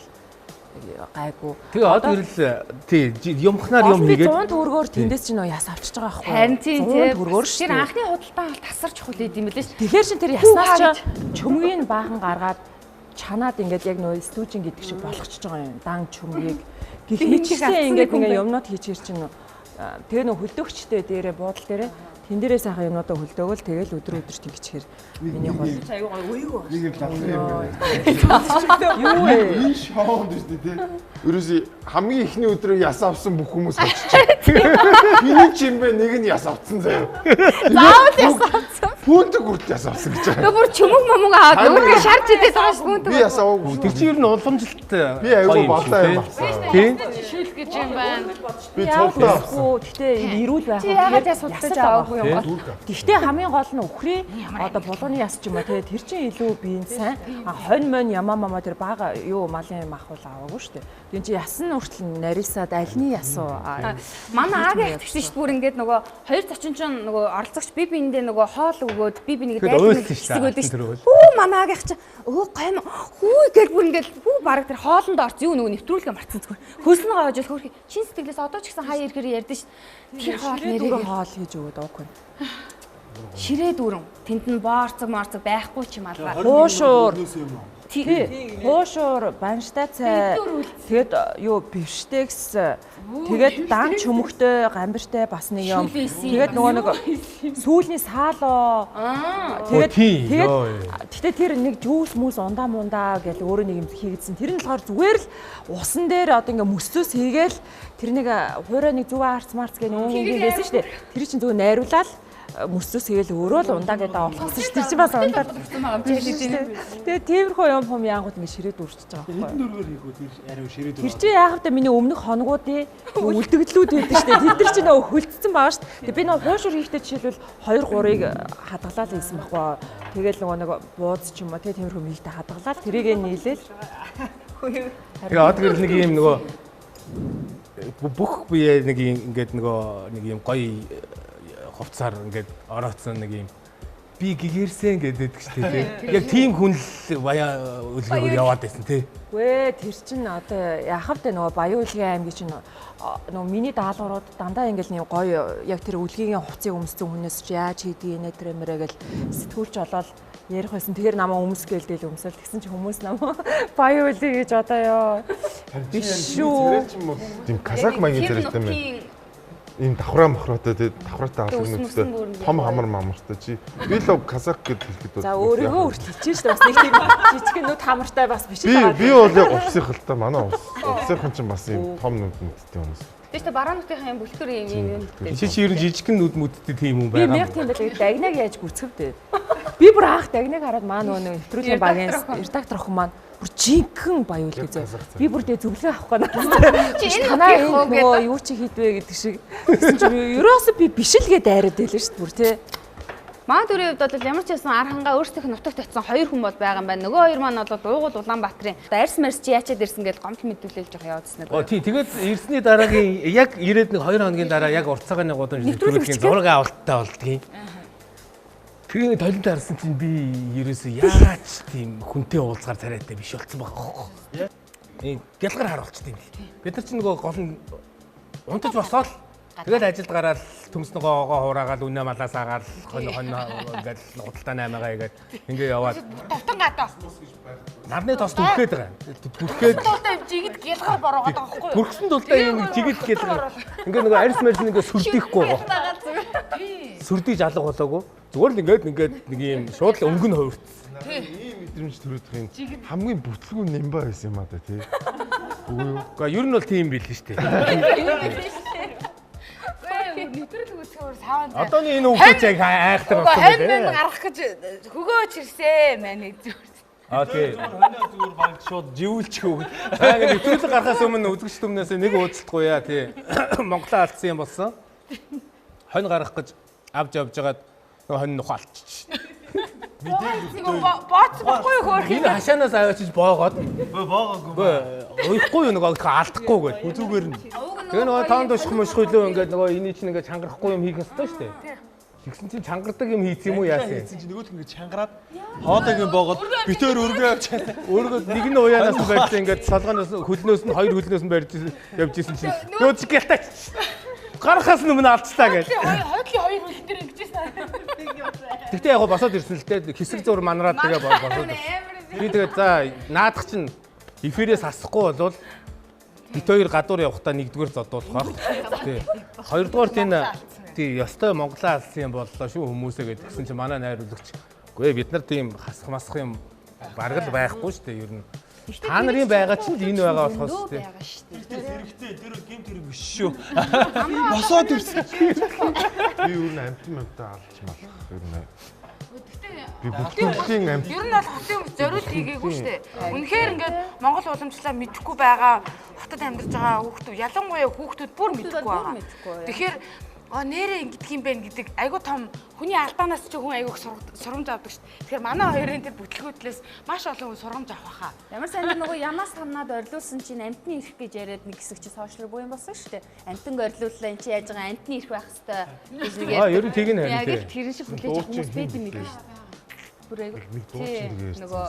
гайгүй. Тэгээ одоо ирэл тий юмхнаар юм хийгээд 100 төгрөгөөр тэндээс чи нөө яс авчиж байгаа байхгүй. Харин тийм төгрөгөөр шүү. Тэр анхны худалдаа бол тасарч хул идэм билээ шүү. Тэгэхээр чин тэр яснаас ч чөмгийн баахан гаргаад чанаад ингээд яг нөө стүүжин гэдэг шиг болгочихж байгаа юм. Дан чөмгийг гихмичсэн ингээд юмнууд хийчихэр чин тэгээ нөө хөлдөөгчтэй дээрээ буудал дээрээ тэн дээрээ сайхан юмнуудаа хөлдөөгөл тэгэл өдөр тэгчихэр миний хол аюу гой үегүй. Нэг л юу вэ? Энэ шоунд шүү дээ. Ерөөсөө хамгийн ихний өдрөө яс авсан бүх хүмүүс очиж. Миний ч юм бэ нэг нь яс авсан заяа. Заавал яс авсан. Пүнт гүрт яс авсан гэж байгаа. Бүр чөмөг момог аваад өөрөө шарж идэх байгаа шүү. Би яс аваагүй. Тэр чинь ер нь уламжилт. Би аюу болоо юм авсан. Тийм. Шүлх гэж юм байна. Би цуглаа авсан. Гэтэ ирүүл байх. Яагаад яс судалж аваагүй юм бол. Гэхдээ хамгийн гол нь өхрий одоо булганы яс ч юм аа тэр чинь илүү биеийн сайн. Хонь мон ямаа мама тэр бага юу малын махвал аваагүй шүү дээ. Тэгин чи яс нь хүртэл нарийсаад альны яс уу. Манай аагийн ихтгэж шүү бүр ингээд нөгөө хоёр зочин ч нөгөө оролцогч би биэндээ нөгөө хоол өгөөд би нэг хэсэг өгдөө шүү. Хүү манай аагийнх чи гайм хүү гэж бүр ингээд хүү бараг тэр хоолнд орц юу нөгөө нэвтрүүлгээ марцсан зүгээр. Хөлснөө аваад жил хөрхи чин сэтгэлээс одоо ч гэсэн хаяа ирэхээр ярьдэн ш. Тэр хоол нэрээ хоол хийж өгöd уугүй. Ширээ дүүрэн тэнд нь боорцог марцог байхгүй ч юм алгаа. Хуушуур. Хуушуур, банштай цай. Тэгээд юу бифштекс. Тэгээд дан чөмөгтэй, гамбиртай бас нэг юм. Тэгээд нөгөө нэг сүүлийн саалоо. Тэгээд тэр нэг жүүс мүс ундаа мундаа гэл өөрөө нэг юм хийгээдсэн. Тэр нь болохоор зүгээр л усан дээр одоо ингээ мөсөөс хийгээл тэр нэг хуурай нэг зүг арц марц гэх нэг юм хийгээсэн шүү дээ. Тэр чинь зүгээр найруулаад мөсөөс хийгээл өөрөө л ундаа гэдэг авахсан шүү. Тэр чинь бас ундаа тэгээд тиймэрхүү юм хум яангууд ингээ ширээд үрчиж байгаа байхгүй. Хэдэн дөрвөр хийх үү тэр ариун ширээд. Тэр чинь яах вэ миний өмнөх хоногуудын үлдэгдлүүд байдаг шүү дээ. Тэд нар чинь нөгөө хөлдсөн байгаа шүү дээ. Тэгээ би нөгөө хуушур хийхдээ жишээлбэл 2 3-ыг хадгалаад ийсэн байхгүй. Тэгээл нөгөө нэг бууз ч юм уу тэгээ тиймэрхүү мийгтэй хадгалаад тэрийг нийлээл. Тэгээ одоо нэг юм нөгөө бүх бие нэг ингээд нөгөө нэг юм гоё хувцаар ингээд орооцсон нэг юм би гэгэрсэн гэдэг шүү дээ. Яг тийм хүн л баяа үлгөөр яваад байсан тий. Үгүй тэр чинь одоо яхав тэ нөгөө баян үлгийн аймгийн чинь нөгөө миний даалгаврууд дандаа ингээл нэг гоё яг тэр үлгийн хувцсыг өмссөн хүнээс чи яаж хийдэг нэ тэр юмраа гэл сэтгүүлч болоод ярих байсан. Тэгэхээр намаа өмс гэлдэл өмсөл тэгсэн чи хүмүүс намаа баян үлий гэж одоо ёо биш шүү. Тийм казак маягийн зэрэгтэй мэн. ийм давхраа мохроотой тэгээд давхраатай алга нүдтэй том хамар мамартай чи би л казак гэдэг хэлэхэд За өөрийгөө хүртэл хичээж штэ бас нэг тийм жижиг нүд хамартай бас биш л байгаа. би бол яг улсынх л та манай улсынхан ч бас ийм том нүд нүдтэй хүмүүс. Тэгэж бараануудынхаа юм бүлгэр юм Чи ер нь жижигхэн нүд мүдтэй тийм юм байгаа. Би яг тийм байлаа. Дагнаг яаж гүцгэвдээ. Би бүр анх дагнаг хараад маа нөгөө нэвтрүүлгийн багийн редактор охин маань бүр жинхэнэ баяуул гэж. Би бүр дэ зөвлөгөө авах гээд. Чи танаа нөгөө юу чи хийдвэ гэдэг шиг. Гэсэн чи ерөөсөө би биш л гээд айраад байлаа шүү дээ бүр тий. Маа төрийн хувьд бол ямар ч байсан ар хангаа өөрсдийнх нь нутагт очсон 2 хүн бол байгаа юм байна. Нөгөө 2 маань бол уугуул Улаанбаатарын арьс марс чи яачаад ирсэн гэж гомдол мэдүүлэл жоох явуулсан нэг. Тий тэгээд ирсний дараагийн яг ирээд нэг 2 хоногийн дараа яг урт цагааны гудамж нэвтрүүлгийн зураг авалттай болдгийг. Тэгээд толинтой харсан чинь би ерөөсөө яач тийм хүнтэй уулзгаар царайтай биш болцсон байгаа хөөе. Гялгар харуулчихдээ юм л. Бид нар чинь нөгөө гол нь унтаж босоод тэгээд ажилд гараад төмс нөгөөгөө хураагаад үнэ малаас агаад хонь ингээд худалдаа наймагаа игээд ингээ яваад Товтон гадаа. нарны тост түлхээд байгаа. Түлхээд Тултай жигд гялгаар бороод байгаа байхгүй юу? бүрхсэн тулдаа юм жигд гэлээ. Ингээ нөгөө арьс марс ингээ сүрдихгүй гоо. Сүрдиж алга болоогүй. Зүгээр л ингээд нэг юм шууд л өнгө нь хувирц. Ийм мэдрэмж төрөөдөх юм хамгийн бүтлгүй нэмба байсан юм а да тий. Үгүй юу. Гэхдээ ер нь бол тийм бил шүү дээ. Нэвтрүүлэг үзэхээр саван. Одооны энэ хүүхэд яг айхтар болсон байна. дээ. Гарах гэж хөгөөч ирсэн мэн нэг зүгээр. Тий. Зүгээр баг шууд живүүлчих үү. Ингээд нэвтрүүлэг гарахаас өмнө үзэгч түмнээс нэг ууцлахгүй яа тий. Монголоо алдсан юм болсон. Хонь гарах гэж авч явж байгаад хонь нухаа алдчих. Бооц бохгүй юу хөөх. Энэ хашаанаас аваачиж боогоод. Боогоогүй. Уйхгүй юу нөгөө алдахгүй гээд. Зүгээр нь. Тэгээ нөгөө тоонд уших мушхилөө ингээд нөгөө эний чинь ингээд чангарахгүй юм хийх ёстой шүү дээ. Тэгсэн чинь чангардаг юм хийц юм уу яасан? Хийсэн чинь нөгөөх ингээд чангараад хоолойг боогод битээр өргөө авчаад өөргөө нэг нь уяанаас нь барьсан ингээд салгаанаас хөлнөөс нь хоёр хөлнөөс нь барьж явж исэн чинь нөө чи гялтаач. Гарахаас өмнө алдчихлаа гэж. Хойдлын хоёр хөл дээр ингэжсэн. Тэгтээ яг босоод ирсэн л дээ. Хэсэг зур манараад тэгээ босоод. Би тэгээд за наадах чинь эфирээс асахгүй болвол бит хоёр гадуур явахдаа нэгдүгээр зодуулах баг. Тий. Хоёрдугаарт энэ тий ёстой Монголоо алсан юм боллоо шүү хүмүүсээ гэдгсэн чинь манай найруулагч. Үгүй ээ бид нар тийм хасах масах юм бараг л байхгүй шүү дээ ер нь. Та нарын байгаа чинь энэ байгаа болохоос шүү дээ. Хэрэгтэй тэр гэмт хэрэг биш шүү. Босоод ирсэн. Би юу н амтан алдчих малах ер нь. Би бүтлгийн амт. Ер нь бол хотын зориуд хийгээгүй шүү дээ. Үнэхээр ингээд Монгол уламжлалаа мэдэхгүй байгаа хотод амьдарч байгаа хүүхдүүд ялангуяа хүүхдүүд бүр мэдэхгүй байгаа. Тэгэхээр нэрээ ингэдэг юм бэ гэдэг айгуу том хүний алдаанаас ч хүн айгуух сургамж авдаг шүү дээ. Тэгэхээр манай хоёрын тэр бүтлгүүтлээс маш олон хүн сургамж авах хаа. Ямар сайн нөгөө ямаас хамнаад орилуулсан чинь амтны ирэх гэж яриад нэг хэсэг чи сошиал буян болсон шүү дээ. Амтанг орилууллаа энэ чи яаж байгаа амтны ирэх байх хэвээр гэж нэг ер нь тийг нь харин тий. Яг тэрэн шиг хүлээж авах хүмүүс байд юм билээ шүү дээ. Бүр айгуу нөгөө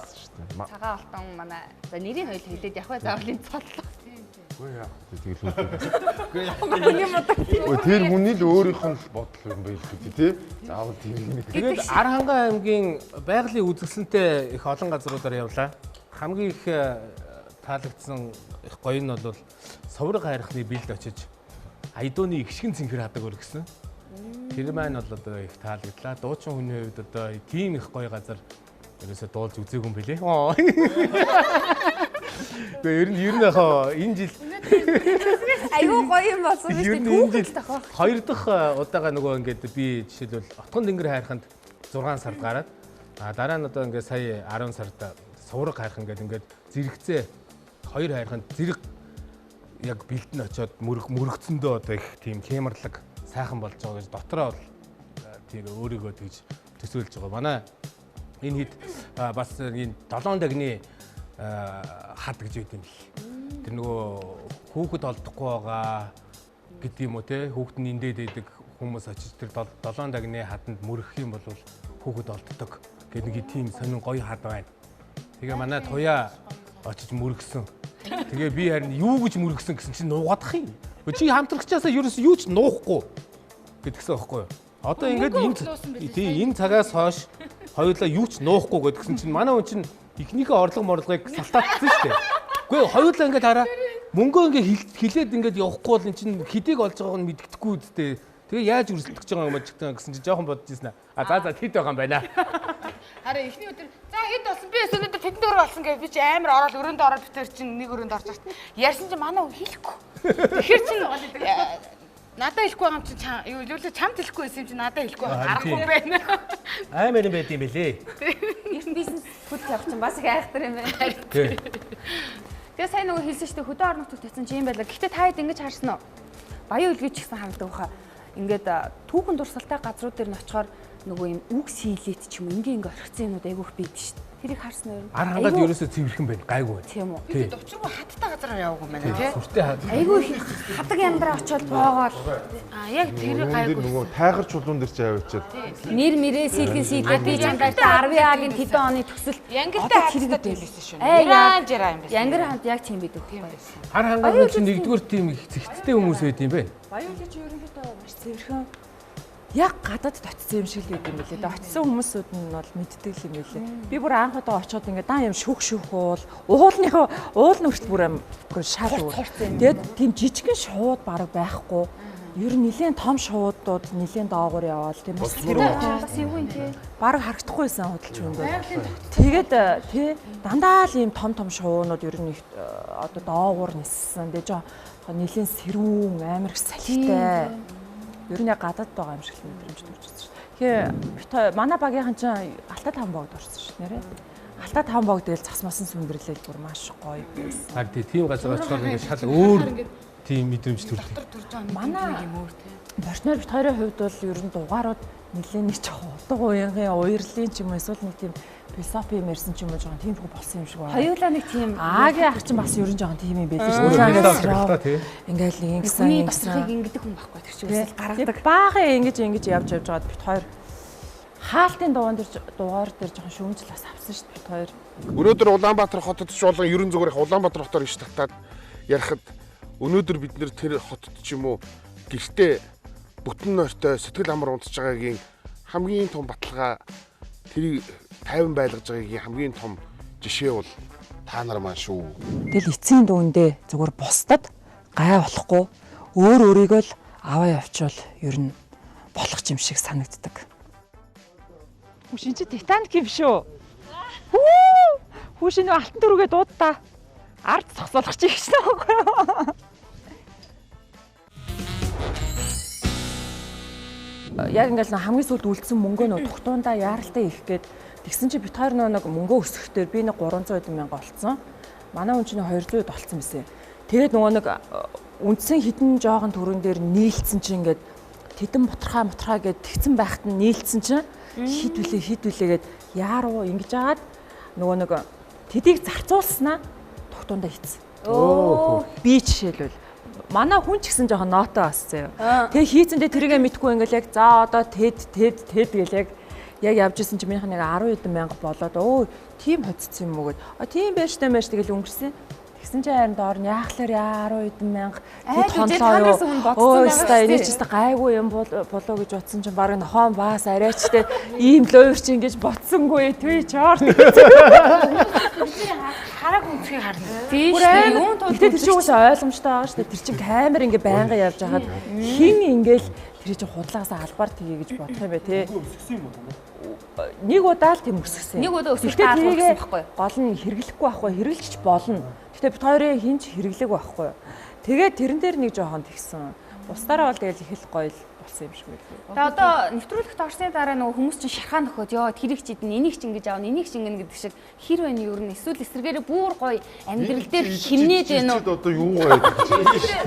цагаан алтан манай за нэрийн хоёул хэлээд явах заавлын цоллоо. Үгүй яа. Тэгээд тэр хүний л өөрийнх нь бодол юм байл гэдэг тий. Заавал тийм нэг. Тэгээд Архангай аймгийн байгалийн үзэсгэлэнтэй их олон газруудаар явлаа. Хамгийн их таалагдсан их гоё нь бол Соврог хайрхны бэлд очиж Айдууны ихшгэн цэнхэр хадаг өргөсөн. Тэр маань бол одоо их таалагдлаа. Дуучин хүний хувьд одоо тийм их гоё газар ерөөсө дуулж үзээгүй юм билээ. Гэхдээ ер нь яхаа энэ жил айгүй гоё юм болсон биш үү? Түүхэл тахах. Хоёр дахь удаага нөгөө ингээд би жишээлбэл Отгон дэнгэр хайрханд 6 сард гараад дараа нь одоо ингээд сая 10 сард Соврог хайрхан гэдэг ингээд зэрэгцээ хоёр хайрханд зэрэг яг бэлдэн очиод мөрөгцөндөө одоо их тийм хямрлаг сайхан болж байгаа гэж дотроо бол тэр өөрийгөө тэгж төсөөлж байгаа. Манай энэ хэд бас энэ 7 дагны хад гэж үүд юм л. Тэр нөгөө хүүхэд олдохгүй байгаа гэдэг юм уу те хүүхэд нь эндээд байдаг хүмүүс очиж тэр 7 дагны хаданд мөрөх юм бол хүүхэд олддог гэдэг нэг тийм сонин гоё хад байна. Тэгээ манай туяа очиж мөргсөн. Тэгээ би харин юу гэж мөргсөн гэсэн чинь нуугадах юм. Чи хамтрагчаасаа ерөөс юу ч нуухгүй гэдгсэн байхгүй юу? Одоо ингээд энэ цагаас хойш хоёулаа юу ч нуухгүй гэдгсэн чинь манай хүн чинь ихнийхээ орлого морлогыг салтаацсан шүү дээ. Үгүй хоёулаа ингээд хараа мөнгөө ингээ хилээд ингээд явахгүй бол эн чинь хэдийг олж байгааг нь мэддэхгүй үсттэй. Тэгээ яаж өрсөлдөх гэж байгаа юм гэсэн чинь жоохон бодож ирсэн аа. За хэд байгаа юм байна. Харин эхний өдөр за хэд болсон би өнөөдөр тэнд дөр болсон гэж би чи амар ороод өрөөнд ороод битэр чинь нэг өрөөнд орж байгаа. Ярьсан чинь манай хүн хэлэхгүй. Тэгэхээр чинь надад хэлэхгүй байгаа юм чинь юу лүлээ чамд хэлэхгүй байсан юм чинь надад хэлэхгүй аргагүй байна. Амар юм байт юм бэлээ. Эрт бизнес хөт явах чинь бас их айхтар юм байна. Тэгээ сайн нөгөө хэлсэн шүү дээ хөдөө орон нутагт тавьсан чи юм байлаа. Гэхдээ та хэд ингэж харсан уу? Баян үлгий ч гэсэн харагдав хаа. Ингээд түүхэн дурсгалтай газрууд дээр нь очихоор нөгөө юм үг сийлэт ч юм ингээ орхицсан юмуд айгүйх байдаг шүү дээ. Тэрийг харсан уу? Ар хангаад ерөөсөө цэвэрхэн байна. Гайгүй. Тийм үү. Би дочроо хаттай газараар яваагүй байна тий. Сүртэй айгүй хадаг яндраа очиод боогоол. Яг тэр гайгүй. Нөгөө тайгар чулуун дээр ч явуулчаад. Нэр мэрээ сэлгэн сэлгээ би чамдаа 10-аагийн тэдэн оны төсөл Янгилтай хаттай байлсэн шүү. Яран жираа юм байсан. Янгир хамт яг тийм байдаг байхгүй. Ар хангаад чинь нэгдүгээр тийм их зэгцтэй хүмүүс байд юм бэ. Баян үлгий чи ерөнхийдөө маш цэвэрхэн яг гадаад точсон юм шиг л байд юм билээ. Очсон хүмүүсүүд нь бол мэддэг юм билээ. Би бүр анх удаа очиод ингээд дан юм шүүх уул, уулынхаа уул нүрт бүр юм шал уу. Тэгээд тийм жижигхэн шууд бараг байхгүй. Ер нь нэлээд том шуудууд нэлээд доогуур яваал тийм бас эвгүй тий. Бараг харагдахгүйсэн худалч юм байна. Тэгээд тий дандаа л ийм том шуунууд ер нь одоо доогуур ниссэн. Тэгээд нэлээд сэрүүн амар их салхитай. Ер нь гадаад байгаа юм шиг л мэдрэмж төрж байна шүү. Тэгэхээр манай багийнхан чинь Алтай 5 богд орсон шүү нэрээ. Алтай 5 богд дээл цасмасан сүндэрлэл бүр маш гоё байсан. Яг тийм газар очихоор ингээд шал өөр тийм мэдрэмж төрдөг. Манай партнер бит хоёрын хувьд бол ер нь дугаарууд нэлээд нэг жоохон утга уянгийн уярлын ч юм уу эсвэл нэг тийм философи юм ярьсан ч юм уу жоохон тийм их болсон юм шиг байна. Хоёулаа нэг тийм Агийн ах чинь бас ер нь жоохон тийм юм байлээ шүү. Ингээл нэг ингэсэн юм басрахыг ингэдэг хүн байхгүй тэр чинь үсэл гаргадаг. Баахан ингэж явж байгаад бит хоёр хаалтын дугаар дээр жоохон шүүмжил бас авсан шүү бит хоёр. Өнөөдөр Улаанбаатар хотод ч болон ерөн зүгээр их Улаанбаатар хотоор иш татаад ярихад өнөөдөр бид нэр тэр хотод ч юм уу гэртээ бүтэн нойртой сэтгэл амар унтж байгаагийн хамгийн том баталгаа тэрийг тайван байлгаж байгаагийн хамгийн том жишээ бол та нар маань шүү. Тэгэл эцсийн дүүндээ зүгээр бусдад гай болохгүй өөр өөрийгөө л аваа явуучвал ер нь болох юм шиг санагддаг. Хүшин чи Титаник юм шүү. Хүшин нөө алтан дөрвөгээ дуудаа. Ард цогцолгох чи гэж байгаа юм. Яг ингээл хамгийн сүүлд үлдсэн мөнгөө нөө тухтундаа яаралтай их гээд тэгсэн чи бит хоёр нэг мөнгөө өсгөхдөө би нэг 300 мянга олцсон. Манай хүн чинь 200-д олцсон байсан. Тэгээд нөгөө нэг үндсэн хідэн жоохон төрөн дээр нийлцсэн чи ингээд тэдэн бутрахаа гэд тэгсэн байхад нь нийлцсэн чи хид үлээгээд яаруу ингэж агаад нөгөө нэг тэдийг зарцуулснаа тухтундаа хийцэн. Би жишээлбэл манай хүн ч гэсэн жоохон ноото бассан юу. Тэгээ хийцэндээ тэрийгэ мэдгүй ингээл яг за одоо тэд гэл яг явж исэн чи минийх нэг 10 хэдэн мянга болоод тийм хоцсон юм уу гэд. Тийм байж тэгэл өнгөрсөн. Тэгсэн чи харин доор нь яахлаар 10 хэдэн мянга тэд хонлоо. Энэ ч гэсэн гайгүй юм болоо гэж утсан чи баг нохон баас арайчтай ийм лойвер чи ингэж ботсонгүй твэ чоор. Хараг үнцгийг харна. Тийм шүү. Юун тул тэр чинь уусаа ойлгомжтой байгаа шүү дээ. Тэр чинь камер ингээ байнга явж хагаад хин ингээл тэр чинь худлаасаа албаар тгий гэж бодох юм бэ те. Нэг удаа л тийм өсгсөн. Нэг удаа өсгөлтэй албарсан байхгүй. Гол нь хэрэглэхгүй байхгүй, хэрэглэж болно. Гэтэ бид хоёрын хинч хэрэглэг байхгүй. Тэгээд тэрэн дээр нэг жоохон тэгсэн. Бусдаараа бол тэгэл их л гоё болсон юм шиг байлгүй. Тэгээ одоо нэвтрүүлэгт орсны дараа нөгөө хүмүүс чинь шархаа нөхөд ёо тэрийг ч идэн энийг ч ингэж аавна энийг ч ингэнэ гэдэг шиг хэр байна юу нэ эсвэл эсрэгээрээ бүр гоё амьдрал дээр химнээд байна уу? Одоо юу гайд.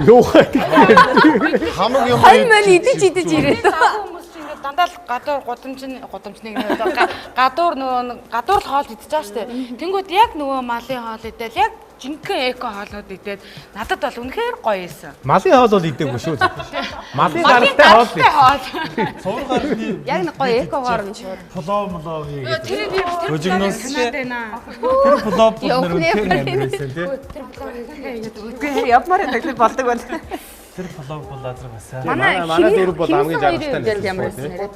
Юу гайд. Хамаг юм. Хон мань идэж ирээд. Хүмүүс чинь ингээд дандаа л гадуур гудамжныг гадуур л хоол идэж байгаа штэ. Тэнгүүд яг нөгөө малын хоол идэл яг жинхэнэ эко хоолнууд идээд надад бол үнэхээр гоё байсан. Малын хоол бол идэггүй шүү. Малын даралтай хоол. Цуургаар нь яг нэг гоё экогоор нь шууд. Плов хийгээд. Тэр Хожигноос байна. тэр плов нэр үнэхээр амарсан тий. Үгүй явмаар нэг болдог бол. Тэр плов бол лазар басаа. Манай дөрөв бол хамгийн жаргалтай ямар байсан нэрээ.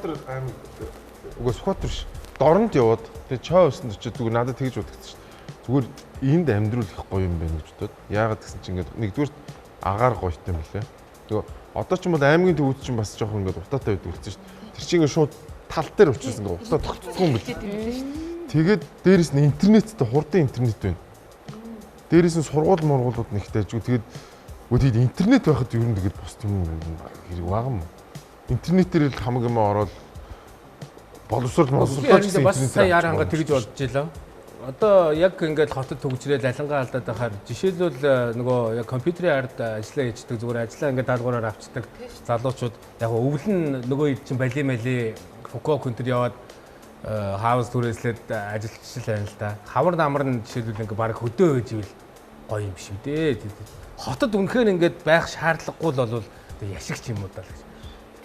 Үгүй скватер ш. Дорнд яваад тэгээ чой өсөнд очиж зүгээр надад тэгж удагдчих шүү. Зүгээр энд амьдрал их гоё юм байна гэж бодоод. Яагаад гэсэн чинь ингээд нэгдүгээр агаар гоётой юм лээ. Тэгээ одоо ч юм бол аймгийн төвүүд чинь бас жоохон ингээд утаатай байдаг болсон шүү дээ. Тэр чинь ингээд шууд тал дээр учраас ингээд утаа тогтцсон юм бэл. Тэгээд дээрэс нь интернеттэй хурдан интернет байна. Дээрээс нь сургууль мургуулууд нэгтэй ажгүй. Тэгээд үгүй интернет байхад ер нь тэгээд бос юм хэрэг байгаа юм. Интернетээр л хамаг юм ороод боловсрол гэсэн бас сая яранга тэгж болж илаа. Одоо яг ингээд хотод төгжрээд алингаа алдаад байхаар жишээлбэл нөгөө яг компьютерийн ард ажиллаа хийдэг зүгээр ажиллаа ингээд даалгавраар авчдаг залуучууд яг өвлөн нөгөө чинь бали мали Фуко контр яваад хаус түрээслээд ажиллаж байна л да. Хавар намар нь жишээлбэл ингээд баг хөдөө ээж ивэл гоё юм биш үү дээ. Хотод үнэхээр ингээд байх шаардлагагүй л бол яшигч юм уу даа л гэж.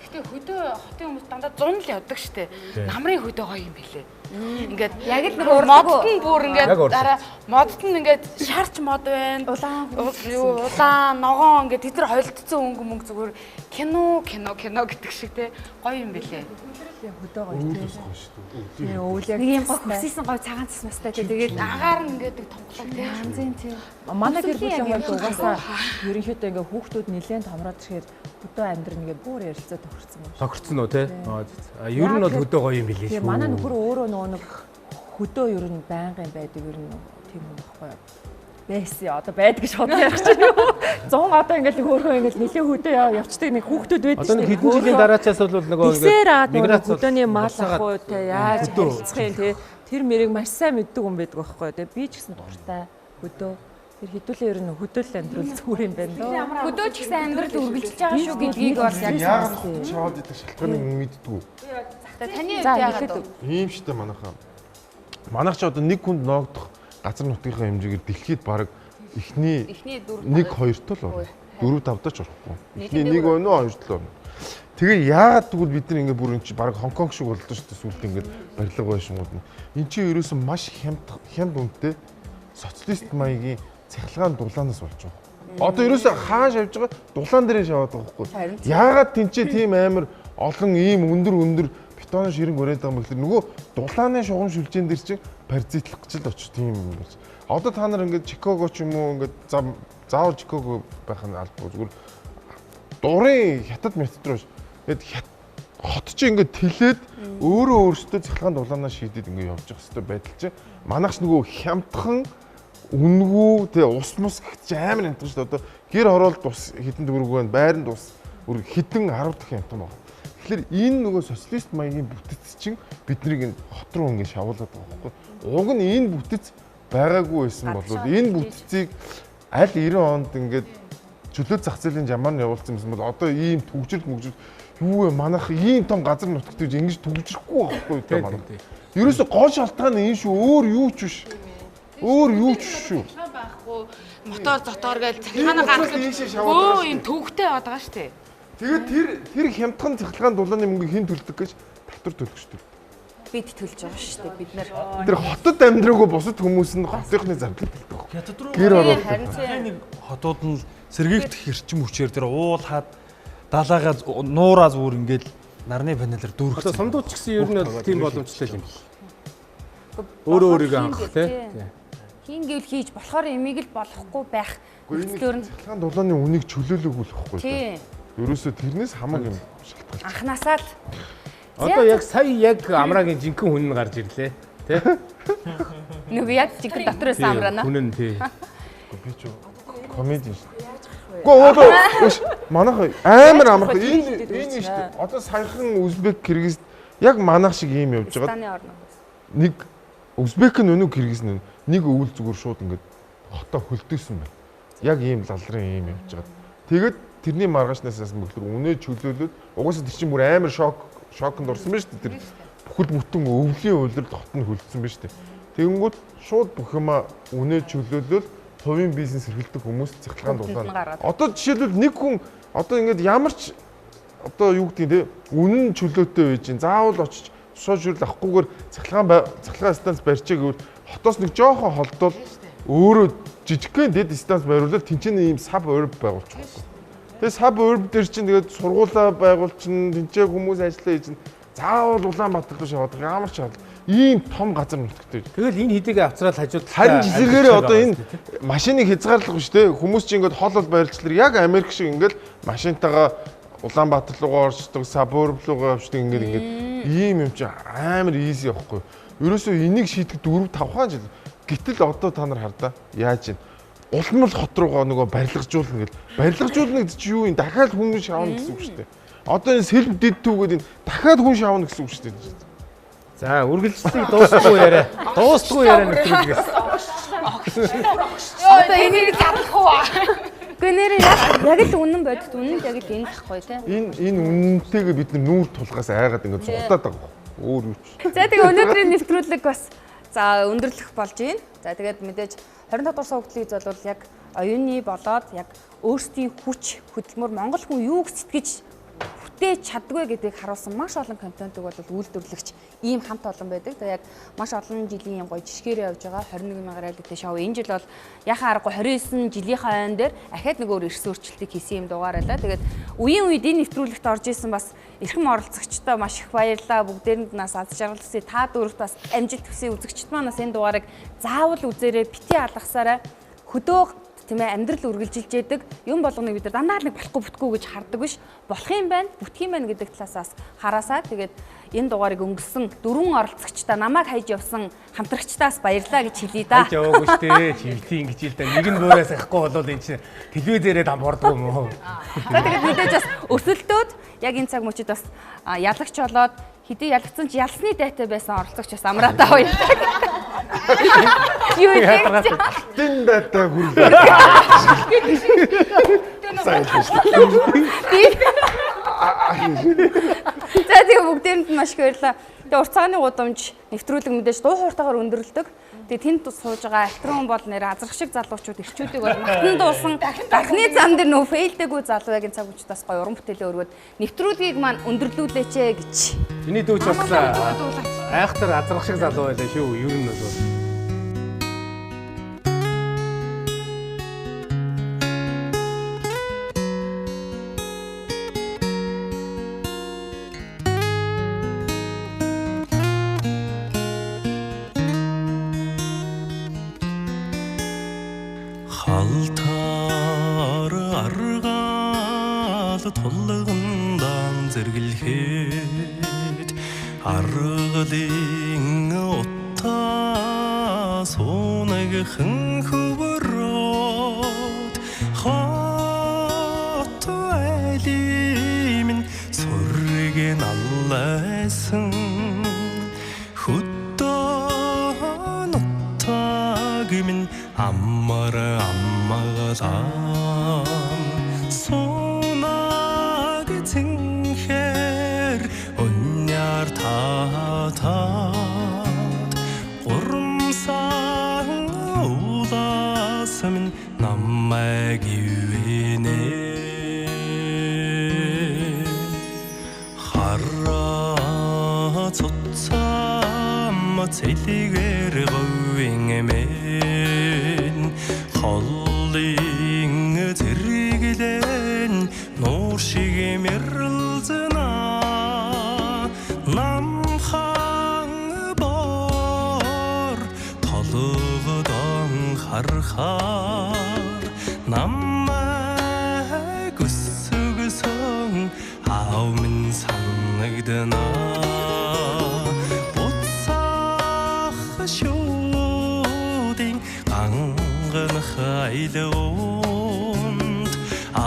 Гэтэ хөдөө хотын хүмүүс дандаа 100 л явдаг штэ. Намрын хөдөө гоё юм билээ. Ингээд яг л нэг модд нь бүр ингээд дараа модд нь ингээд шарч мод байна. Улаан, ногоон ингээд тэд нар холилдсон өнгө мөнгө зүгээр кино гэдэг шиг те гоё юм билээ. Хөдөө гоё тийм. Нэг юм гоо хөсөйсөн гоо цагаан цэсмастай тэгээд агаар нь ингээд томглог тийм. Янзын тийм. Манай гэр бүлийн хувьд угаасаа ерөнхийдөө ингээд хүүхдүүд нэлээд томроод ирэхээр хөдөө амьдрын ингээд бүр ярилцаа тохирсон байна. Тохирсон уу те? Ер нь бол хөдөө гоё юм билээ шүү. Манай нөхөр өөрөө нэг хөдөө ер нь байнгын байдаг ер нь тийм юм баггүй юу? Бэсээ одоо байдаг гэж бодож явах чинь юу? 100 одоо ингээд хөөхөө ингээд нэлээ хөдөө явцдаг нэг хүүхдүүд байдаг шүү. Одоо нэг хэдэн жилийн дараачаас бол нөгөө ингээд хөдөөний мал ах уу те яаж хэлцэх юм те тэр мэрийг маш сайн мэддэг хүн байдаг байхгүй юу? Тэ би ч гэсэн дуртай хөдөө тэр хэдүүлээ ер нь хөдөөл амьдрал зүгээр юм байна доо. Хөдөө ч гэсэн амьдрал үргэлжлэж байгаа шүү гэдгийг бол яг яагаад чаад идэх шалтгааныг мэддэггүй. Таны яагаад ийм штэ манайхаа. Манайх ч одоо нэг хүнд ноогдох газар нутгийнхаа хэмжээгээр дэлхийд баг эхний 1 2-т л орно. 4 5-д ч орохгүй. Эхний 1 өнөө 2-т л орно. Тэгээ яагаад тэгвэл бид нар ингээ бүр энэ чи баг Хонконг шиг болдоо шүү дээ сүлд ингээд барилга байшингууд нь. Энд чи ерөөсөн маш хямд үнэтэй социалист маягийн цахилгаан дулаанаас болж байгаа. Одоо ерөөсөө хааш явж байгаа дулаан дээрээ шаваад байгаа байхгүй. Яагаад тэнцээ тийм амар олон ийм өндөр бетон ширэнг өрөөд байгаа юм гэхэл нөгөө дулааны шугам шүлжээн дээр чинь паразитлах гэж л очиж тийм юм гэж. Одоо та нар ингээд Чикаго ч юм уу ингээд заавал Чикаго байх нь албагүй зүгээр дурын хятад метроош. Ингээд хот чи ингээд тэлээд өөрөөсөө цахилгаан дулаанаа шийдээд ингээд явж явах хэрэгтэй байдал чи манайхс нөгөө хямдхан үнгүү тэгээ ус мус гэх чи амар амтсан шүү дээ. Одоо гэр хороолт ус хитэн төгрөг байна, байранд ус бүр хитэн 10 дахин амтан байна. Тэгэхээр энэ нөгөө социалист маягийн бүтэц чинь биднийг энэ хот руу ингээд шавуулдаг байгаа байхгүй. Уг нь энэ бүтэц байгаагүй байсан бол энэ бүтцийг аль 90 онд ингээд чөлөө зах зээлийн жамаар нь явуулсан юм бол одоо ийм төгжрөл юу вэ манайх ийм том газар нутагт ингэж төгжихгүй байхгүй та манайх. Ерөөсө гол шалтгаан нь энэ шүү өөр юу ч биш. Өөр юу ч шүү. Байхгүй мотор зотоор гээл цахилгааны гаргах өө юм төвхтэй яваад байгаа шүү дээ. Тэгээд тэр хямдхан цахилгаан дулааны мөнгө хэн төлдөг гэж татвар төлөх шүү дээ. Бид төлж байгаа шүү дээ бид нар. Тэр хотод амьдраагүй бусад хүмүүс нь хотынхны зардал төлдөг. Хятад руу гэр ороод нэг хотууд нь сэргээгдэх хэрчим хүчээр тэр уулаад далаагаа нуураа зүгээр ингээд нарны панелаар дүүрэх. Одоо сумдууд ч гэсэн ер нь бол тийм боломжтой юм. Өөрийгөө хангах тий. Хин гэвэл хийж болохоор эмийг л болохгүй байх. Нөхцөлөөр нь цахилгаан дулааны үнийг чөлөөлөөгүй л байхгүй тий. Ерөөсө тэрнээс хамаг юм шалтгаалж. Анханасаа л одоо яг сая яг амраагийн жинхэнэ хүн нь гарч ирлээ тий. Нөгөө яг жинхэнэ дотроос амраана. Хүн нь тий. Би ч комеди Гэхдээ манайх амар амарх энэ шүү дээ. Одоо саяхан Узбек, Кыргыз яг манайх шиг ийм явж байгаа. Нэг Узбек нь өнөө Кыргыз нь нэг өвөл зүгээр шууд ингээд хотоо хөлдөөсөн байна. Яг ийм лалрын ийм явж байгаа. Тэгээд тэрний маргаашнаас мөглөг үнэ чөлөөлөд угаасаа тэр чинь бүр амар шокнд орсон байна шүү дээ. Тэр бүхэл бүтэн өвлийн үйлрэл хот нь хөлдсөн байна шүү дээ. Тэгэнгүүт шууд бүх юма үнэ чөлөөлөл хувийн бизнес эрхэлдэг хүмүүс цахилгаан дулаана. Одоо жишээлбэл нэг хүн одоо ингээд ямар ч одоо юу гэдэг те үнэн чөлөөтэй байж гин заавал очиж шууд шүрэл авахгүйгээр цахилгаан станц барьчаа гэвэл хотоос нэг жоохон холдвол өөрөө жижигхэн дэд станц байруулаад тэнцэнэ ийм саб урб байгуулчих. Тэгээ саб урб дээр чинь тэгээд сургуулаа байгуулчин тэнцээ хүмүүс ажиллаа хийж заавал Улаанбаатар руу шаваад ямар ч шаардлага. ийм том газар нутагтай. Тэгэл энэ хэдийг авцраад хажууд харин жишээлгээрээ одоо энэ машиныг хязгаарлах биш те. Хүмүүс чинь ингээд хол барилчлаар яг Америк шиг ингээд машинтайгаа Улаанбаатар руугаа орчдөг, Сабурб руугаа явждаг ингээд ийм юм чи амар easy явахгүй. Ерөөсөө энийг шийдэх 4-5 хаан жил. Гэтэл одоо та нар хардаа яаж юм? Улмал хот руугаа нөгөө барилгажуулна гэл. Барилгажуулна гэдэг чи юу юм? Дахиад хүн шавна гэсэн үг шүү дээ. Одоо энэ self did түүгээд энэ дахиад хүн шавна гэсэн үг шүү дээ. За, үргэлжлэлийг дуусахгүй яриа. Дуусахгүй яриа нэвтрүүлгээс. Одоо энийг чадах уу? Гэхдээ нэр яг л үнэн бодит үнэн яг л энэ тахгүй тий. Энэ үнэнтэйгээ бид нүүр тулгаас айгаад ингээд цуглаад байгаа. Өөр юу ч. За тэгээ өнөөдрийн нэвтрүүлэг бас за өндөрлөх болж байна. За тэгээд мэдээж 25 дугаар суугдлыг золвол яг оюуны болоод яг өөрсдийн хүч хөдөлмөр Монгол хүн юуг сэтгэж бүтээж чаддгүй гэдгийг харуулсан маш олон контентыг бол үйлдвэрлэгч ийм хамт олон байдаг. Тэгээ яг маш олон жилийн гоё жишгээр явж байгаа 21,000 реалити шоу энэ жил бол яхаа аргагүй 29 жилийнхаа ойн дээр ахаад нэг өөр эрс өөрчлөлтийг хийсэн юм дугаар байлаа. Тэгээд үеийн үед энэ нэвтрүүлэгт орж исэн бас эрхэм оролцогчдоо маш их баярлалаа. Бүгдээрэнд нас аз жаргалтай та дөрөвт бас амжилт хүсье үзэгчд манаас энэ дугаарыг заавал үзээрэй, бити алгасаарай. Хөдөө тийм ээ амьдрал үргэлжилж яадаг юм болгоныг бид дандаа нэг болохгүй бүтгүү гэж хардаг биш болох юм байна бүтэх юм байна гэдэг талаас хараасаа тэгээд энэ дугаарыг өнгөрсөн 4 оролцогчдаа намайг хайж явсан хамтрагчдаас баярлалаа гэж хэлье да. Хайж яваагүй шүү дээ. Чивтийн гэж хэлдэг. Нэг нь бөөрөөс ахгүй болоод эн чинь телевизээрээ дампуурдаг юм уу? За тэгээд мэдээж бас өсөлтөөд яг энэ цаг мөчид бас ялагч болоод хэдий ялагдсан ч ялсны дайтай байсан оролцогч бас амраатаа баярлалаа. Юу яагаад тэн дата хүрлээ. За тэгээ бүгдээрэнд маш их баярлалаа. Тэгээ урт цагааны гудамж нэвтрүүлэг мэдээж дуу хууртаагаар өндөрлөдөг. Тэгээ тэнд сууж байгаа актрон бол нэр азрах шиг залуучууд ирчүүдийг бол матан дуусан дахны зам дээр нөө фейлдэггүй залуугийн цаг үчтаас гоё уран бүтээлээ өргөд нэвтрүүлгийг маань өндөрлүүлээч гэж. Миний дүүч бас айхтар азрах шиг залуу байлаа шүү. Ер нь бол Халтар аргаал тулгандан зэргэлхэд аргалын утаа суунагхан хөвөрөөд хот айлимэн сүргэн аллайсан хөдөө нутагмэн аммара аммагалам сонаг цэнхэр өнняр татад гурмсан уласмэн намайг ивэнэ хараа цуцам цэлигэр говингэмэн холлын зэрэглэн нуур шиг мэрэлзэнэ намхан бор толгодон харахаар намайг өсгсөн аавмэн санагдана буцах шүүдийн ганган хайлуунд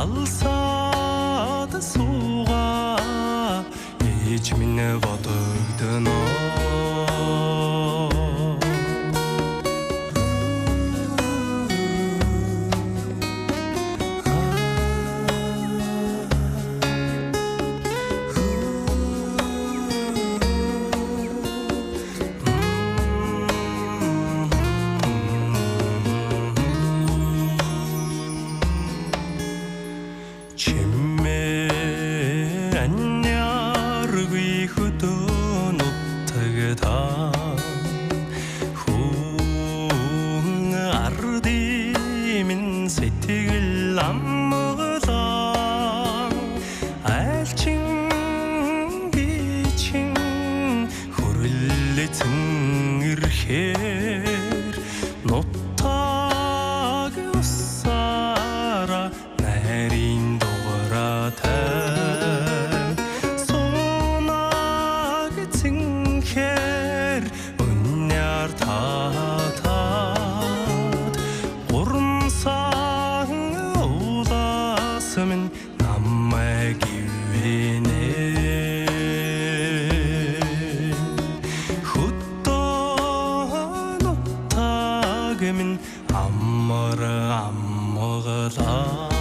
алсаад суугаа ээж минь бодогдно минь амар амгалаа